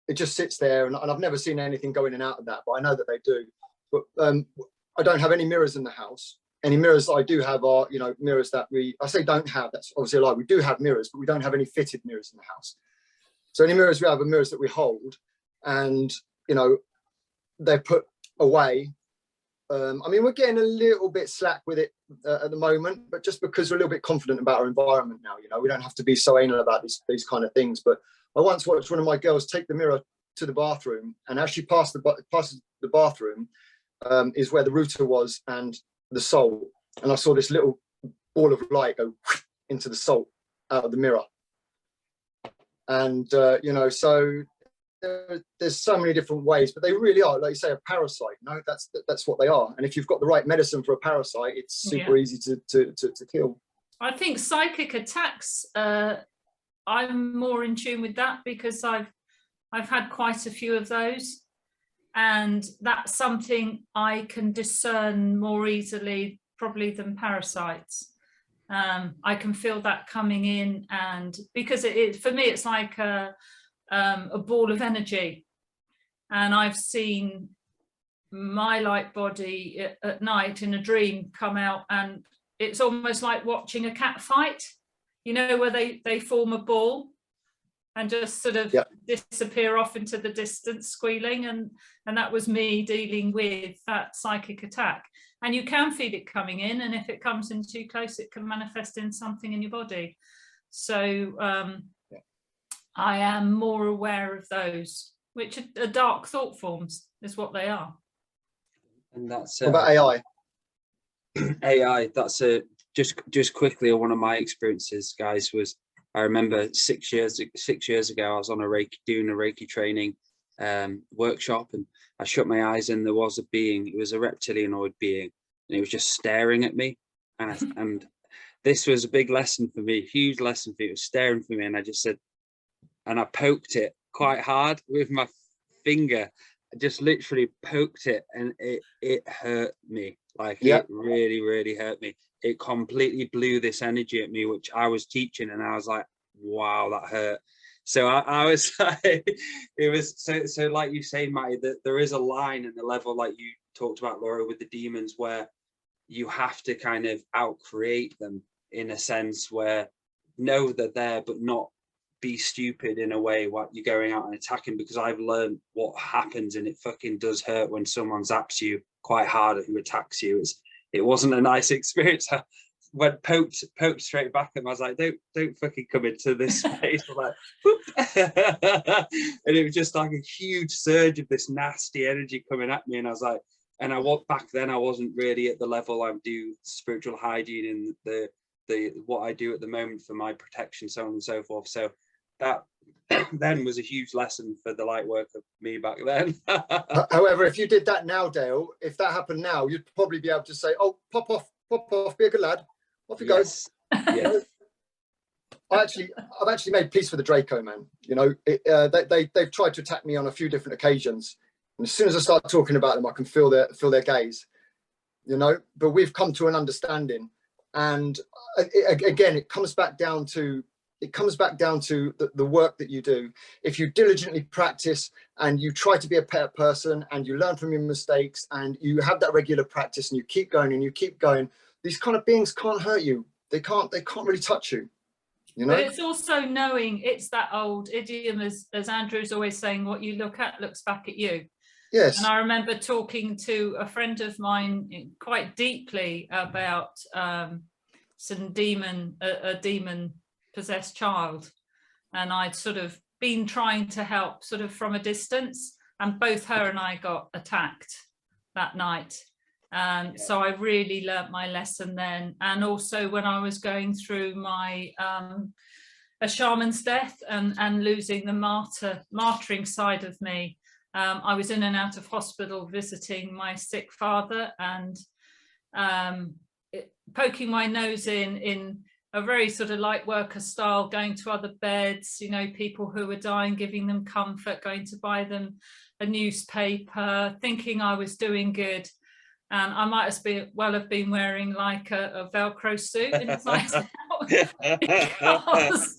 it just sits there, and I've never seen anything go in and out of that, but I know that they do. But I don't have any mirrors in the house. Any mirrors that I do have are, you know, mirrors that I say don't have, that's obviously a lie. We do have mirrors, but we don't have any fitted mirrors in the house. So any mirrors we have are mirrors that we hold, and, you know, they're put away. I mean, we're getting a little bit slack with it at the moment, but just because we're a little bit confident about our environment now, you know, we don't have to be so anal about these kind of things. But I once watched one of my girls take the mirror to the bathroom, and as she passes the bathroom is where the router was and the salt, and I saw this little ball of light go into the salt out of the mirror. And you know, so there's so many different ways, but they really are, like you say, a parasite. No, that's what they are. And if you've got the right medicine for a parasite, it's super easy to kill. I think psychic attacks, I'm more in tune with that because I've had quite a few of those, and that's something I can discern more easily probably than parasites. I can feel that coming in, and because for me it's like a ball of energy, and I've seen my light body at night in a dream come out, and it's almost like watching a cat fight, you know, where they form a ball and just sort of disappear off into the distance squealing, and that was me dealing with that psychic attack. And you can feel it coming in, and if it comes in too close, it can manifest in something in your body. So I am more aware of those, which are dark thought forms, is what they are. And that's what about AI? AI, that's just quickly, one of my experiences, guys, was I remember 6 years ago, I was on doing a Reiki training workshop, and I shut my eyes, and there was a being. It was a reptilianoid being, and it was just staring at me, and this was a big lesson for me, huge lesson for me. It was staring for me, and I just said, and I poked it quite hard with my finger. I just literally poked it, and it hurt me. Like, it really, really hurt me. It completely blew this energy at me, which I was teaching, and I was like, wow, that hurt. So I was like, it was so like you say, Matty, that there is a line in the level, like you talked about, Laura, with the demons, where you have to kind of outcreate them in a sense, where know they're there, but not be stupid in a way while you're going out and attacking, because I've learned what happens, and it fucking does hurt when someone zaps you quite hard who attacks you. It wasn't a nice experience. When poked straight back at him, I was like, don't fucking come into this space. Like, and it was just like a huge surge of this nasty energy coming at me. And I was like, and back then I wasn't really at the level I do spiritual hygiene and the what I do at the moment for my protection, so on and so forth. So that then was a huge lesson for the light work of me back then. However, if you did that now, Dale, if that happened now, you'd probably be able to say, oh, pop off, be a good lad. Off you go. Yes. I've actually made peace with the Draco, man. You know, they've tried to attack me on a few different occasions, and as soon as I start talking about them, I can feel their gaze. You know, but we've come to an understanding, and again, it comes back down to the work that you do. If you diligently practice and you try to be a better person, and you learn from your mistakes, and you have that regular practice, and you keep going. These kind of beings can't hurt you. They can't really touch you. You know? But it's also knowing, it's that old idiom, as Andrew's always saying, what you look at looks back at you. Yes. And I remember talking to a friend of mine quite deeply about a demon possessed child. And I'd sort of been trying to help sort of from a distance, and both her and I got attacked that night. So I really learnt my lesson then. And also when I was going through my a shaman's death and losing the martyring side of me, I was in and out of hospital visiting my sick father, and poking my nose in a very sort of light worker style, going to other beds, you know, people who were dying, giving them comfort, going to buy them a newspaper, thinking I was doing good. And I might have been wearing like a Velcro suit inside out, because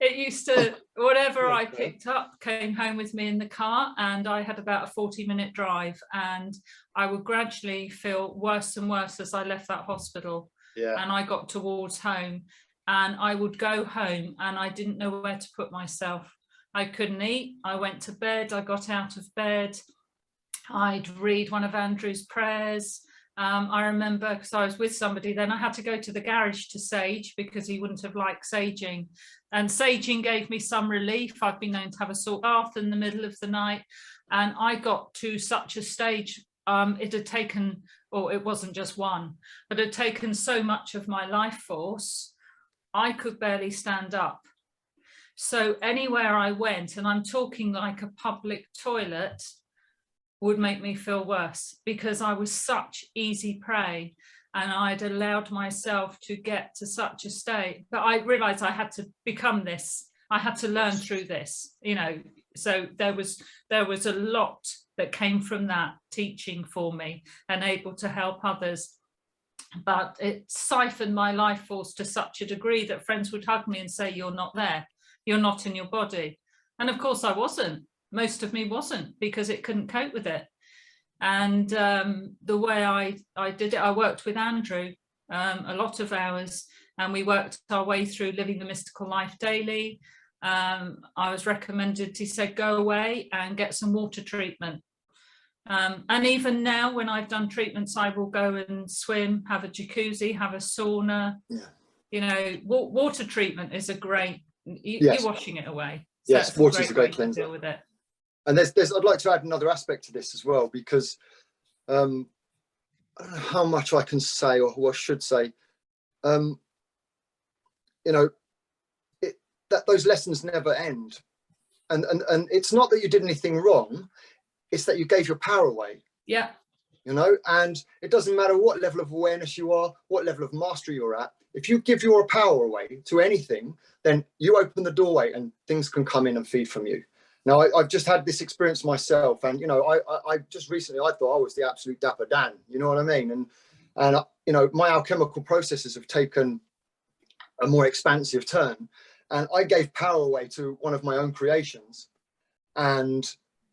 it used to, whatever I picked up came home with me in the car, and I had about a 40-minute drive, and I would gradually feel worse and worse as I left that hospital. Yeah. And I got towards home, and I would go home and I didn't know where to put myself. I couldn't eat. I went to bed. I got out of bed. I'd read one of Andrew's prayers. I remember, because I was with somebody, then I had to go to the garage to sage, because he wouldn't have liked saging. And saging gave me some relief. I've been known to have a salt bath in the middle of the night. And I got to such a stage, it had taken, or it wasn't just one, but it had taken so much of my life force, I could barely stand up. So anywhere I went, and I'm talking like a public toilet, would make me feel worse, because I was such easy prey, and I'd allowed myself to get to such a state. But I realized I had to become this. I had to learn through this, you know. So there was a lot that came from that teaching for me, and able to help others. But it siphoned my life force to such a degree that friends would hug me and say, "You're not there. You're not in your body." And of course I wasn't. Most of me wasn't, because it couldn't cope with it. And the way I did it, I worked with Andrew a lot of hours, and we worked our way through living the mystical life daily. I was recommended, he said, go away and get some water treatment. And even now, when I've done treatments, I will go and swim, have a jacuzzi, have a sauna. Yeah. You know, water treatment is a great, you're washing it away. So yes, water is a great cleanser. Deal with it. And I'd like to add another aspect to this as well, because I don't know how much I can say or what I should say. You know, that those lessons never end, and it's not that you did anything wrong; it's that you gave your power away. Yeah. You know, and it doesn't matter what level of awareness you are, what level of mastery you're at. If you give your power away to anything, then you open the doorway and things can come in and feed from you. Now, I've just had this experience myself, and, you know, I just recently, I thought I was the absolute Dapper Dan, you know what I mean? And you know, my alchemical processes have taken a more expansive turn, and I gave power away to one of my own creations, and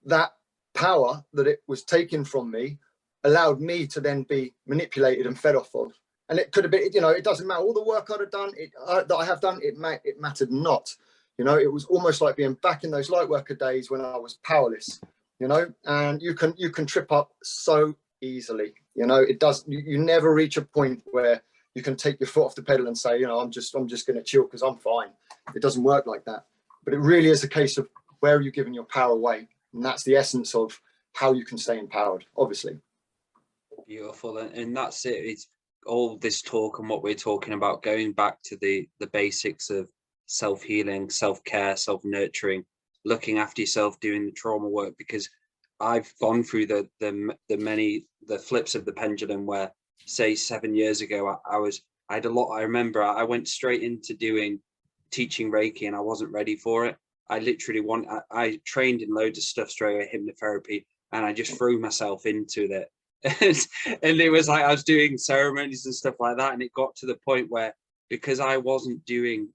that power that it was taken from me allowed me to then be manipulated and fed off of. And it could have been, you know, it doesn't matter all the work I'd have done, that I have done, it mattered not. You know, it was almost like being back in those light worker days when I was powerless, you know, and you can trip up so easily. You know, it does, you never reach a point where you can take your foot off the pedal and say, you know, I'm just going to chill because I'm fine. It doesn't work like that. But it really is a case of where are you giving your power away? And that's the essence of how you can stay empowered, obviously. Beautiful. And that's it. It's all this talk and what we're talking about, going back to the basics of self-healing, self-care, self-nurturing, looking after yourself, doing the trauma work, because I've gone through the flips of the pendulum where, say 7 years ago, I remember I went straight into teaching Reiki and I wasn't ready for it. I trained in loads of stuff straight away, hypnotherapy, and I just threw myself into it. And it was like I was doing ceremonies and stuff like that, and it got to the point where, because I wasn't doing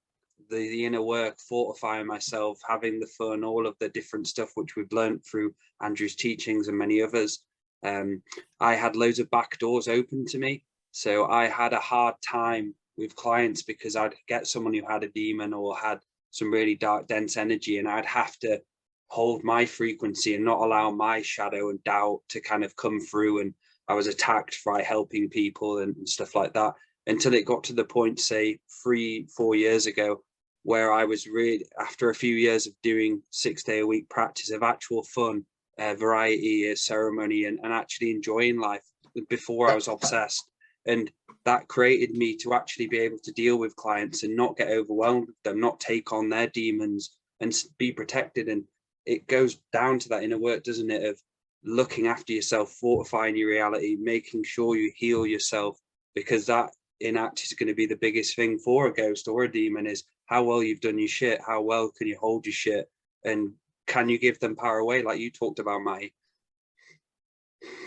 the inner work, fortifying myself, having the fun, all of the different stuff which we've learned through Andrew's teachings and many others, I had loads of back doors open to me. So I had a hard time with clients because I'd get someone who had a demon or had some really dark, dense energy, and I'd have to hold my frequency and not allow my shadow and doubt to kind of come through. And I was attacked by helping people and stuff like that, until it got to the point, say 3-4 years ago, where I was really, after a few years of doing 6-day-a-week practice of actual fun, variety, ceremony, and actually enjoying life. Before I was obsessed, and that created me to actually be able to deal with clients and not get overwhelmed with them, not take on their demons, and be protected. And it goes down to that inner work, doesn't it, of looking after yourself, fortifying your reality, making sure you heal yourself, because that in act is going to be the biggest thing for a ghost or a demon, is how well you've done your shit, how well can you hold your shit, and can you give them power away, like you talked about, Maty?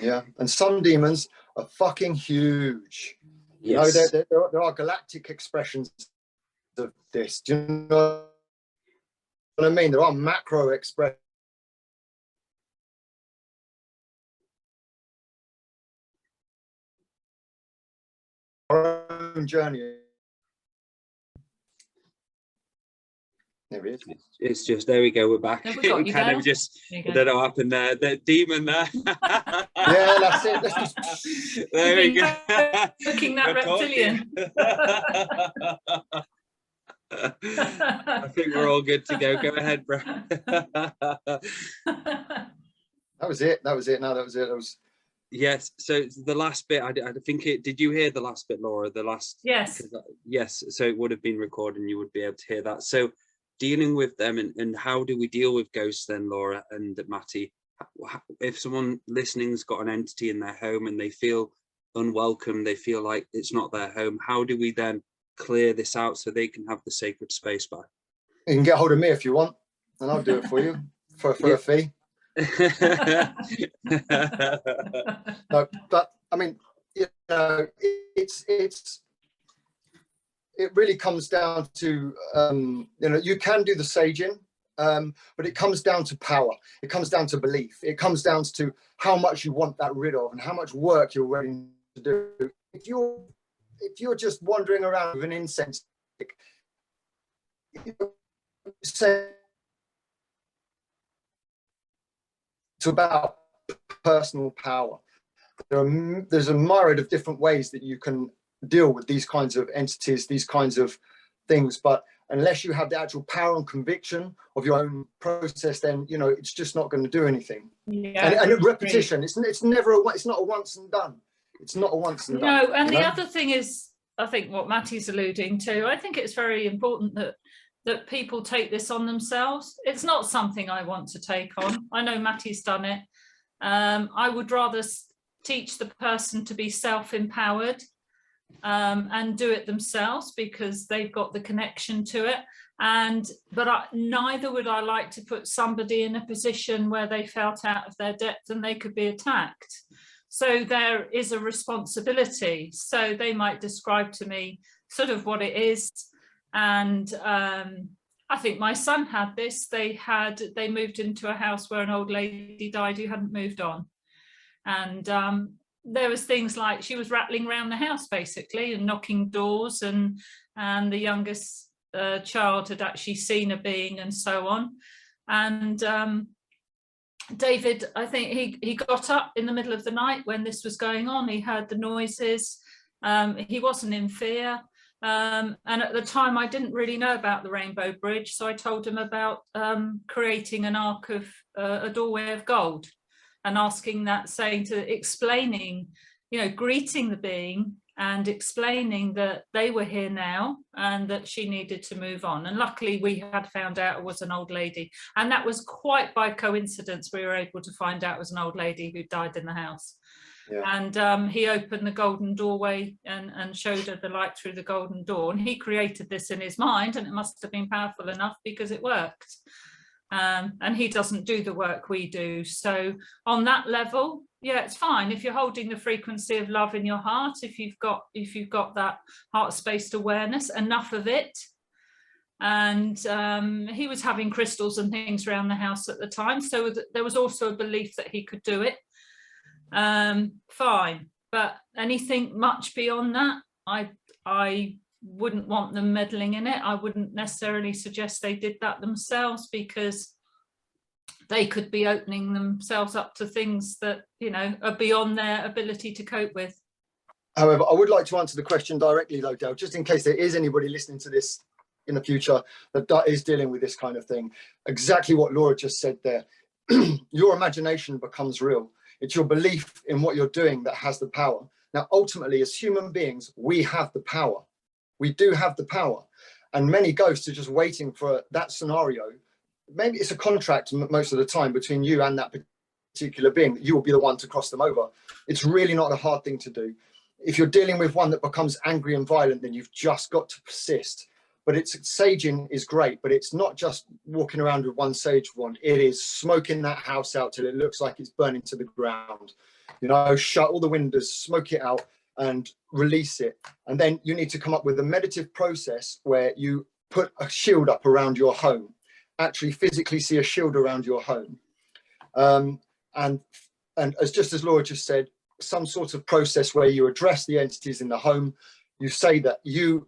Yeah, and some demons are fucking huge. You Yes. know, there are galactic expressions of this. Do you know what I mean? There are macro expressions. Our own journey. There he is. It's just, there we go, we're back. Have we got you kind now? of just, I don't know what happened there, the demon there. Yeah, that's it. That's just... There we go. Looking that reptilian. I think we're all good to go. Go ahead, bro. That was it. That was it. No, that was it. That was... Yes. So the last bit, I think did you hear the last bit, Laura? The last. Yes. Yes. So it would have been recorded and you would be able to hear that. So dealing with them, and how do we deal with ghosts then, Laura and Maty? If someone listening's got an entity in their home and they feel unwelcome, they feel like it's not their home, how do we then clear this out so they can have the sacred space back? You can get hold of me if you want, and I'll do it for you for a fee. No, but I mean, you know, it really comes down to, you know, you can do the saging, but it comes down to power. It comes down to belief. It comes down to how much you want that rid of and how much work you're ready to do. If you're just wandering around with an incense stick, say it's about personal power. There's a myriad of different ways that you can deal with these kinds of entities, these kinds of things, but unless you have the actual power and conviction of your own process, then, you know, it's just not going to do anything. Yeah, and repetition, it's never it's not a once and done. It's not a once and done. No, and the other thing is, I think what Maty's alluding to, I think it's very important that people take this on themselves. It's not something I want to take on. I know Maty's done it. I would rather teach the person to be self-empowered and do it themselves because they've got the connection to it. But neither would I like to put somebody in a position where they felt out of their depth and they could be attacked. So there is a responsibility. So they might describe to me sort of what it is, and I think my son had this. They moved into a house where an old lady died who hadn't moved on. And there was things like she was rattling around the house basically and knocking doors, and the youngest child had actually seen a being and so on. And David, I think he got up in the middle of the night when this was going on. He heard the noises. He wasn't in fear. And at the time, I didn't really know about the Rainbow Bridge. So I told him about creating an arc of a doorway of gold, and asking that, explaining, greeting the being and explaining that they were here now and that she needed to move on. And luckily we had found out it was an old lady. And that was quite by coincidence. We were able to find out it was an old lady who died in the house. Yeah. And he opened the golden doorway and showed her the light through the golden door. And he created this in his mind, and it must have been powerful enough because it worked. And he doesn't do the work we do. So on that level, yeah, it's fine. If you're holding the frequency of love in your heart, if you've got that heart-spaced awareness, enough of it. And he was having crystals and things around the house at the time. So there was also a belief that he could do it. Fine. But anything much beyond that, I wouldn't want them meddling in it. I wouldn't necessarily suggest they did that themselves, because they could be opening themselves up to things that, are beyond their ability to cope with. However, I would like to answer the question directly, though, Dale, just in case there is anybody listening to this in the future that is dealing with this kind of thing. Exactly what Laura just said there. Your imagination becomes real. It's your belief in what you're doing that has the power. Now, ultimately, as human beings, we have the power. We do have the power. And many ghosts are just waiting for that scenario. Maybe it's a contract most of the time between you and that particular being, that you will be the one to cross them over. It's really not a hard thing to do. If you're dealing with one that becomes angry and violent, then you've just got to persist. But saging is great, but it's not just walking around with one sage wand. It is smoking that house out till it looks like it's burning to the ground. Shut all the windows, smoke it out and release it. And then you need to come up with a meditative process where you put a shield up around your home. Actually physically see a shield around your home. And as Laura just said, some sort of process where you address the entities in the home. You say that you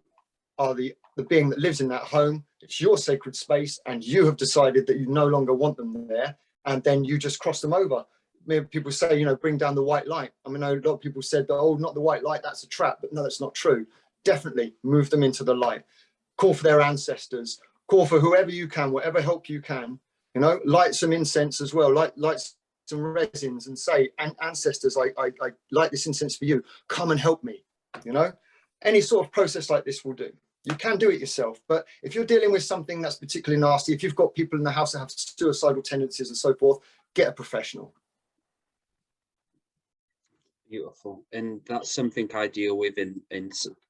are the being that lives in that home. It's your sacred space, and you have decided that you no longer want them there. And then you just cross them over. Maybe people say, bring down the white light. I mean, a lot of people said, oh, not the white light, that's a trap. But no, that's not true. Definitely move them into the light. Call for their ancestors. Call for whoever you can, whatever help you can. Light some incense as well. Light some resins and say, ancestors, I light this incense for you. Come and help me. Any sort of process like this will do. You can do it yourself, but if you're dealing with something that's particularly nasty, if you've got people in the house that have suicidal tendencies and so forth, get a professional. Beautiful. And that's something I deal with in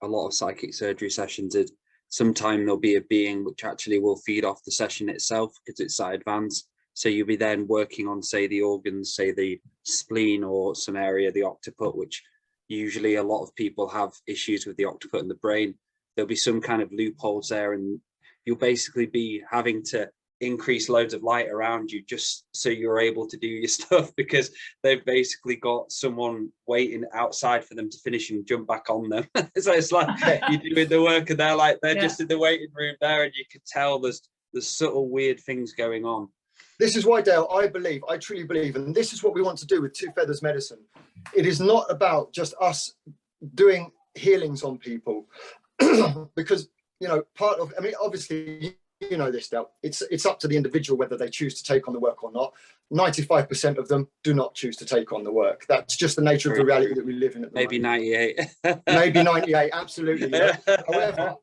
a lot of psychic surgery sessions. Is sometime there'll be a being which actually will feed off the session itself because it's that advanced. So you'll be then working on, say, the organs, say the spleen or some area of the occiput, which usually a lot of people have issues with the occiput and the brain. There'll be some kind of loopholes there, and you'll basically be having to increase loads of light around you just so you're able to do your stuff, because they've basically got someone waiting outside for them to finish and jump back on them. So it's like you're doing the work and they're just in the waiting room there, and you can tell there's subtle weird things going on. This is why, Dale, I truly believe, and this is what we want to do with Two Feathers Medicine. It is not about just us doing healings on people. Because obviously this, Dale, it's up to the individual whether they choose to take on the work or not. 95% of them do not choose to take on the work. That's just the nature of the reality that we live in at the maybe moment. 98. Maybe 98, absolutely. However,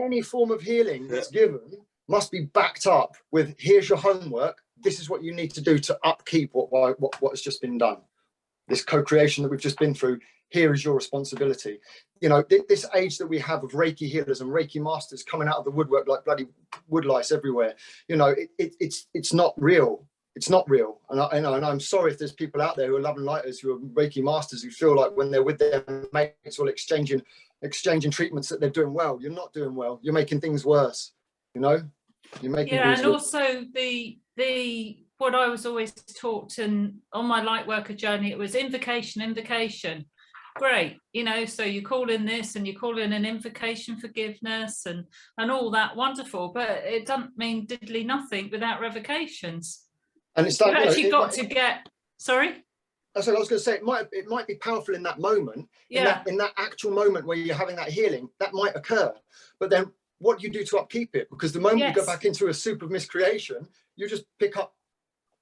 any form of healing that's given must be backed up with, here's your homework, this is what you need to do to upkeep what has just been done. This co-creation that we've just been through, here is your responsibility. This age that we have of Reiki healers and Reiki masters coming out of the woodwork like bloody woodlice everywhere, it's not real. It's not real. And I'm sorry if there's people out there who are love and lighters, who are Reiki masters, who feel like when they're with their mates or exchanging treatments that they're doing well. You're not doing well. You're making things worse. you know, you're making yeah, things and look. also the what I was always taught, and on my light worker journey, it was invocation. Great, you know, so you call in this and you call in an invocation forgiveness and all that, wonderful, but it doesn't mean diddly nothing without revocations. And it's like, You've actually got might, to get, sorry? That's what I was going to say. It might be powerful in that moment, Yeah. in that actual moment where you're having that healing, that might occur. But then what do you do to upkeep it? Because the moment you go back into a soup of miscreation, you just pick up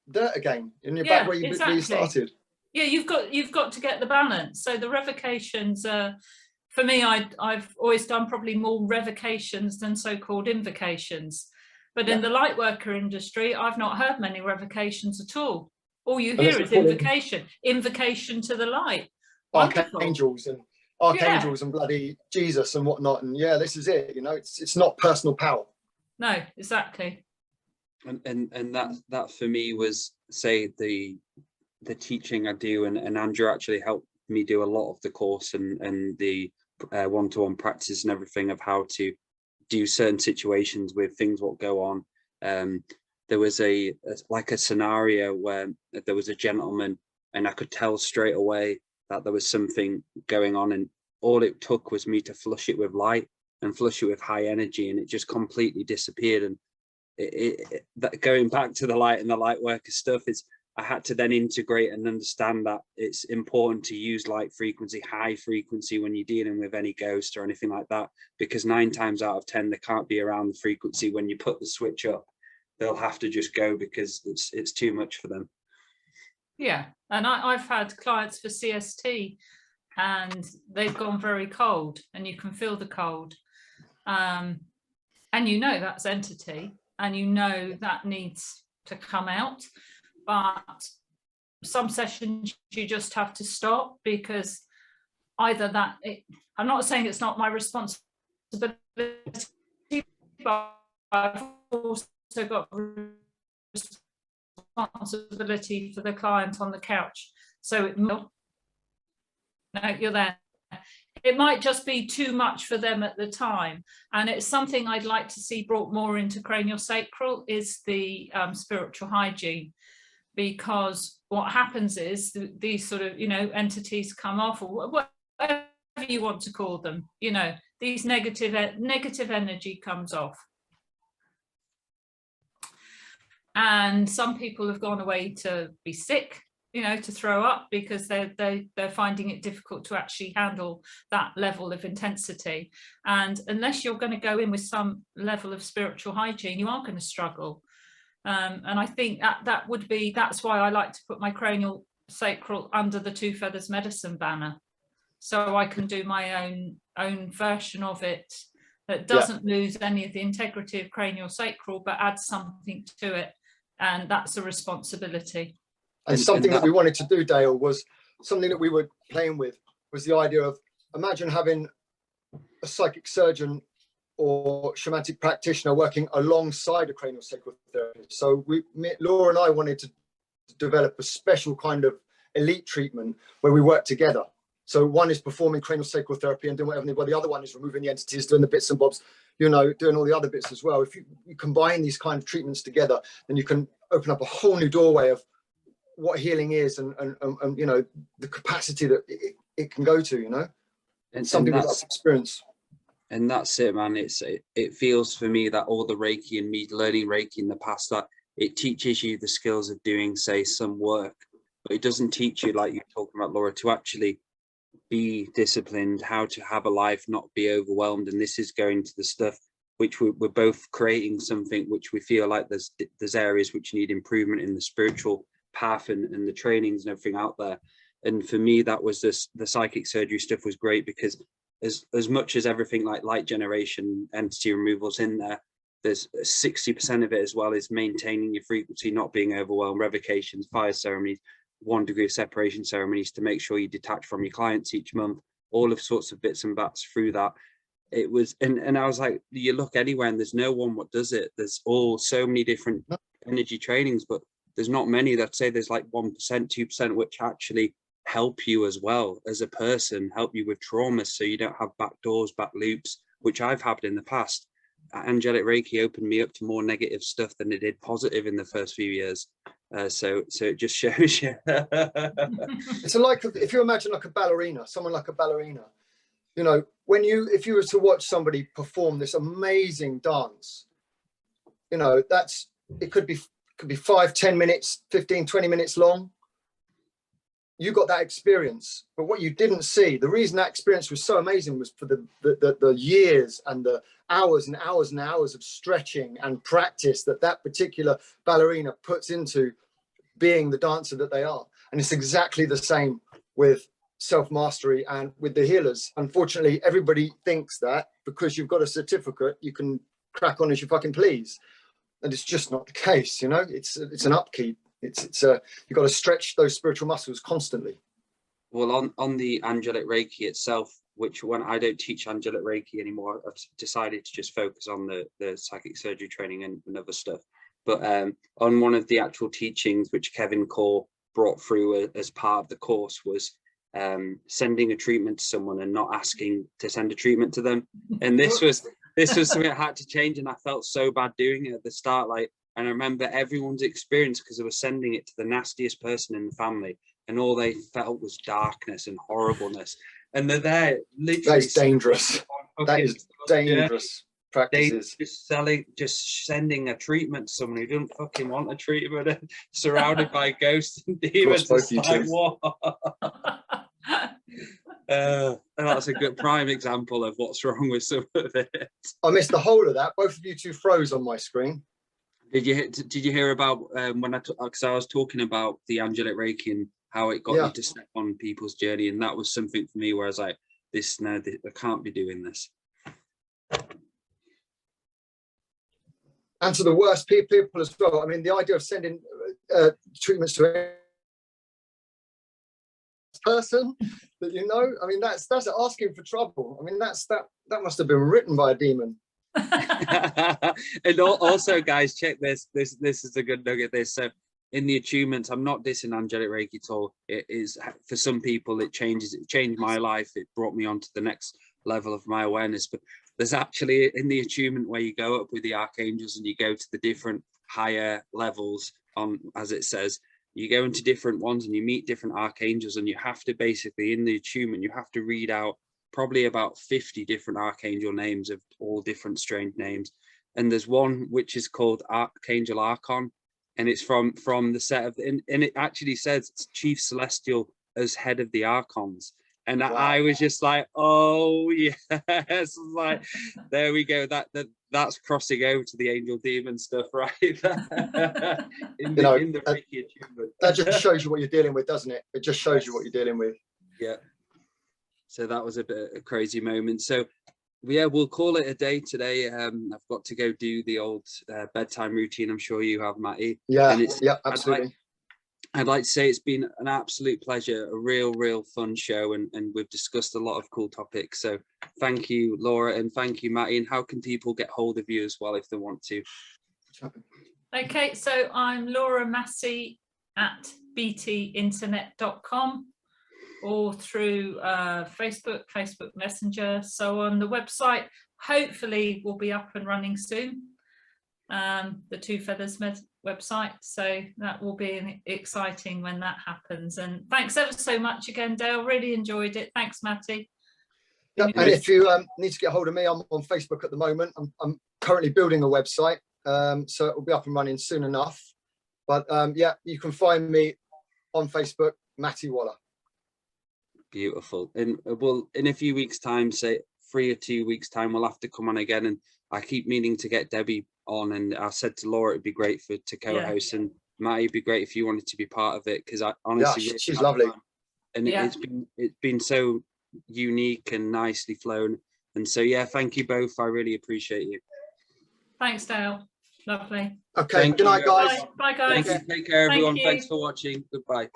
dirt again and you're back where you started. Yeah, you've got to get the balance. So the revocations, for me, I've always done probably more revocations than so-called invocations. But in the light worker industry, I've not heard many revocations at all. All you hear is invocation to the light. Archangels and bloody Jesus and whatnot. And yeah, this is it. You know, it's not personal power. No, exactly. And that for me was, say, the teaching I do, and Andrew actually helped me do a lot of the course and the one-to-one practice and everything of how to do certain situations with things what go on. There was a scenario where there was a gentleman and I could tell straight away that there was something going on, and all it took was me to flush it with light and flush it with high energy, and it just completely disappeared. And that going back to the light and the light worker stuff, is I had to then integrate and understand that it's important to use light frequency, high frequency when you're dealing with any ghost or anything like that, because 9 times out of 10 they can't be around the frequency. When you put the switch up, they'll have to just go because it's too much for them. Yeah, and I've had clients for CST and they've gone very cold, and you can feel the cold, and you know that's entity, and you know that needs to come out. But some sessions you just have to stop, because either that, I'm not saying it's not my responsibility, but I've also got responsibility for the client on the couch. So no, you're there. It might just be too much for them at the time, and it's something I'd like to see brought more into craniosacral, is the spiritual hygiene. Because what happens is these sort of, you know, entities come off, or whatever you want to call them, you know, these negative energy comes off. And some people have gone away to be sick, you know, to throw up, because they're finding it difficult to actually handle that level of intensity. And unless you're going to go in with some level of spiritual hygiene, you are going to struggle. And I think that's why I like to put my cranial sacral under the Two Feathers Medicine banner, so I can do my own version of it that doesn't lose any of the integrity of cranial sacral, but adds something to it, and that's a responsibility. And something that we wanted to do, Dale, was something that we were playing with, was the idea of, imagine having a psychic surgeon or shamanic practitioner working alongside a craniosacral therapist. So Laura and I wanted to develop a special kind of elite treatment where we work together. So one is performing craniosacral therapy and doing whatever, but the other one is removing the entities, doing the bits and bobs, you know, doing all the other bits as well. If you combine these kind of treatments together, then you can open up a whole new doorway of what healing is, and you know, the capacity that it can go to, you know, and something that's experience. And that's it, man. It feels for me that all the Reiki and me learning Reiki in the past, that it teaches you the skills of doing, say, some work, but it doesn't teach you, like you're talking about, Laura, to actually be disciplined, how to have a life, not be overwhelmed. And this is going to the stuff which we're both creating something which we feel like there's areas which need improvement in the spiritual path and the trainings and everything out there. And for me, that was the psychic surgery stuff was great, because as much as everything like light generation, entity removals in there, there's 60% of it as well is maintaining your frequency, not being overwhelmed, revocations, fire ceremonies, 1 degree of separation ceremonies to make sure you detach from your clients each month, all of sorts of bits and bats through that. It was, and I was like, you look anywhere and there's no one what does it. There's so many different energy trainings, but there's not many. That say there's like 1%, 2%, which actually help you as well as a person, help you with trauma, so you don't have back doors, back loops, which I've had in the past. angelic Reiki opened me up to more negative stuff than it did positive in the first few years. So it just shows you. It's like, if you imagine like a ballerina, someone like a ballerina, you know, if you were to watch somebody perform this amazing dance, you know, it could be 5, 10 minutes, 15, 20 minutes long. You got that experience, but what you didn't see, the reason that experience was so amazing was for the years and the hours and hours and hours of stretching and practice that particular ballerina puts into being the dancer that they are. And it's exactly the same with self-mastery and with the healers. Unfortunately, everybody thinks that because you've got a certificate, you can crack on as you fucking please. And it's just not the case, you know. It's an upkeep. You've got to stretch those spiritual muscles constantly. Well, on the angelic Reiki itself, which when I don't teach angelic Reiki anymore, I've decided to just focus on the psychic surgery training and other stuff. But on one of the actual teachings, which Kevin Core brought through as part of the course, was sending a treatment to someone and not asking to send a treatment to them. And this was something I had to change, and I felt so bad doing it at the start. And I remember everyone's experience, because they were sending it to the nastiest person in the family, and all they felt was darkness and horribleness. And they're there literally. That's dangerous. That is dangerous practices. Just sending a treatment to someone who didn't fucking want a treatment, surrounded by ghosts and demons. And that's a good prime example of what's wrong with some of it. I missed the whole of that. Both of you two froze on my screen. Did you hear about because I was talking about the angelic Reiki and how it got you to step on people's journey, and that was something for me where I was like, I can't be doing this. And to the worst people as well. I mean, the idea of sending treatments to a person that you know, I mean, that's asking for trouble. I mean, that must have been written by a demon. And also, guys, check this. This is a good nugget. So in the attunements, I'm not dissing angelic Reiki at all. It is, for some people, it changed my life. It brought me on to the next level of my awareness. But there's actually, in the attunement, where you go up with the archangels and you go to the different higher levels, on, as it says, you go into different ones and you meet different archangels, and you have to basically, in the attunement, you have to read out probably about 50 different archangel names of all different strange names. And there's one which is called Archangel Archon, and it's from the set of, and it actually says it's Chief Celestial as head of the Archons. And wow. I was just like, oh yes, like, there we go. That's crossing over to the angel demon stuff, right? in the Reiki attunement. That just shows you what you're dealing with, doesn't it? It just shows you what you're dealing with. Yeah. So that was a bit of a crazy moment. So yeah, we'll call it a day today. I've got to go do the old bedtime routine. I'm sure you have, Matty. Yeah, yeah, absolutely. I'd like to say it's been an absolute pleasure, a real fun show, and we've discussed a lot of cool topics. So thank you, Laura, and thank you, Matty. And how can people get hold of you as well if they want to? Okay, so I'm Laura Massey at btinternet.com, or through Facebook Messenger, so on. The website hopefully will be up and running soon, the Two Feathers website, so that will be exciting when that happens. And thanks ever so much again, Dale, really enjoyed it. Thanks, Matty. Yep. And if you need to get hold of me, I'm on Facebook at the moment. I'm currently building a website, so it will be up and running soon enough. But yeah, you can find me on Facebook, Maty Waller. Beautiful. And well, in a few weeks' time, say 3 or 2 weeks' time, we'll have to come on again. And I keep meaning to get Debbie on, and I said to Laura it'd be great to co-host, and Matty, it'd be great if you wanted to be part of it, because I honestly, yeah, she's lovely, and it's been so unique and nicely flown. And so yeah, thank you both. I really appreciate you. Thanks, Dale. Lovely. Okay, good night, guys. Bye guys. Take care, everyone. Thanks for watching. Goodbye.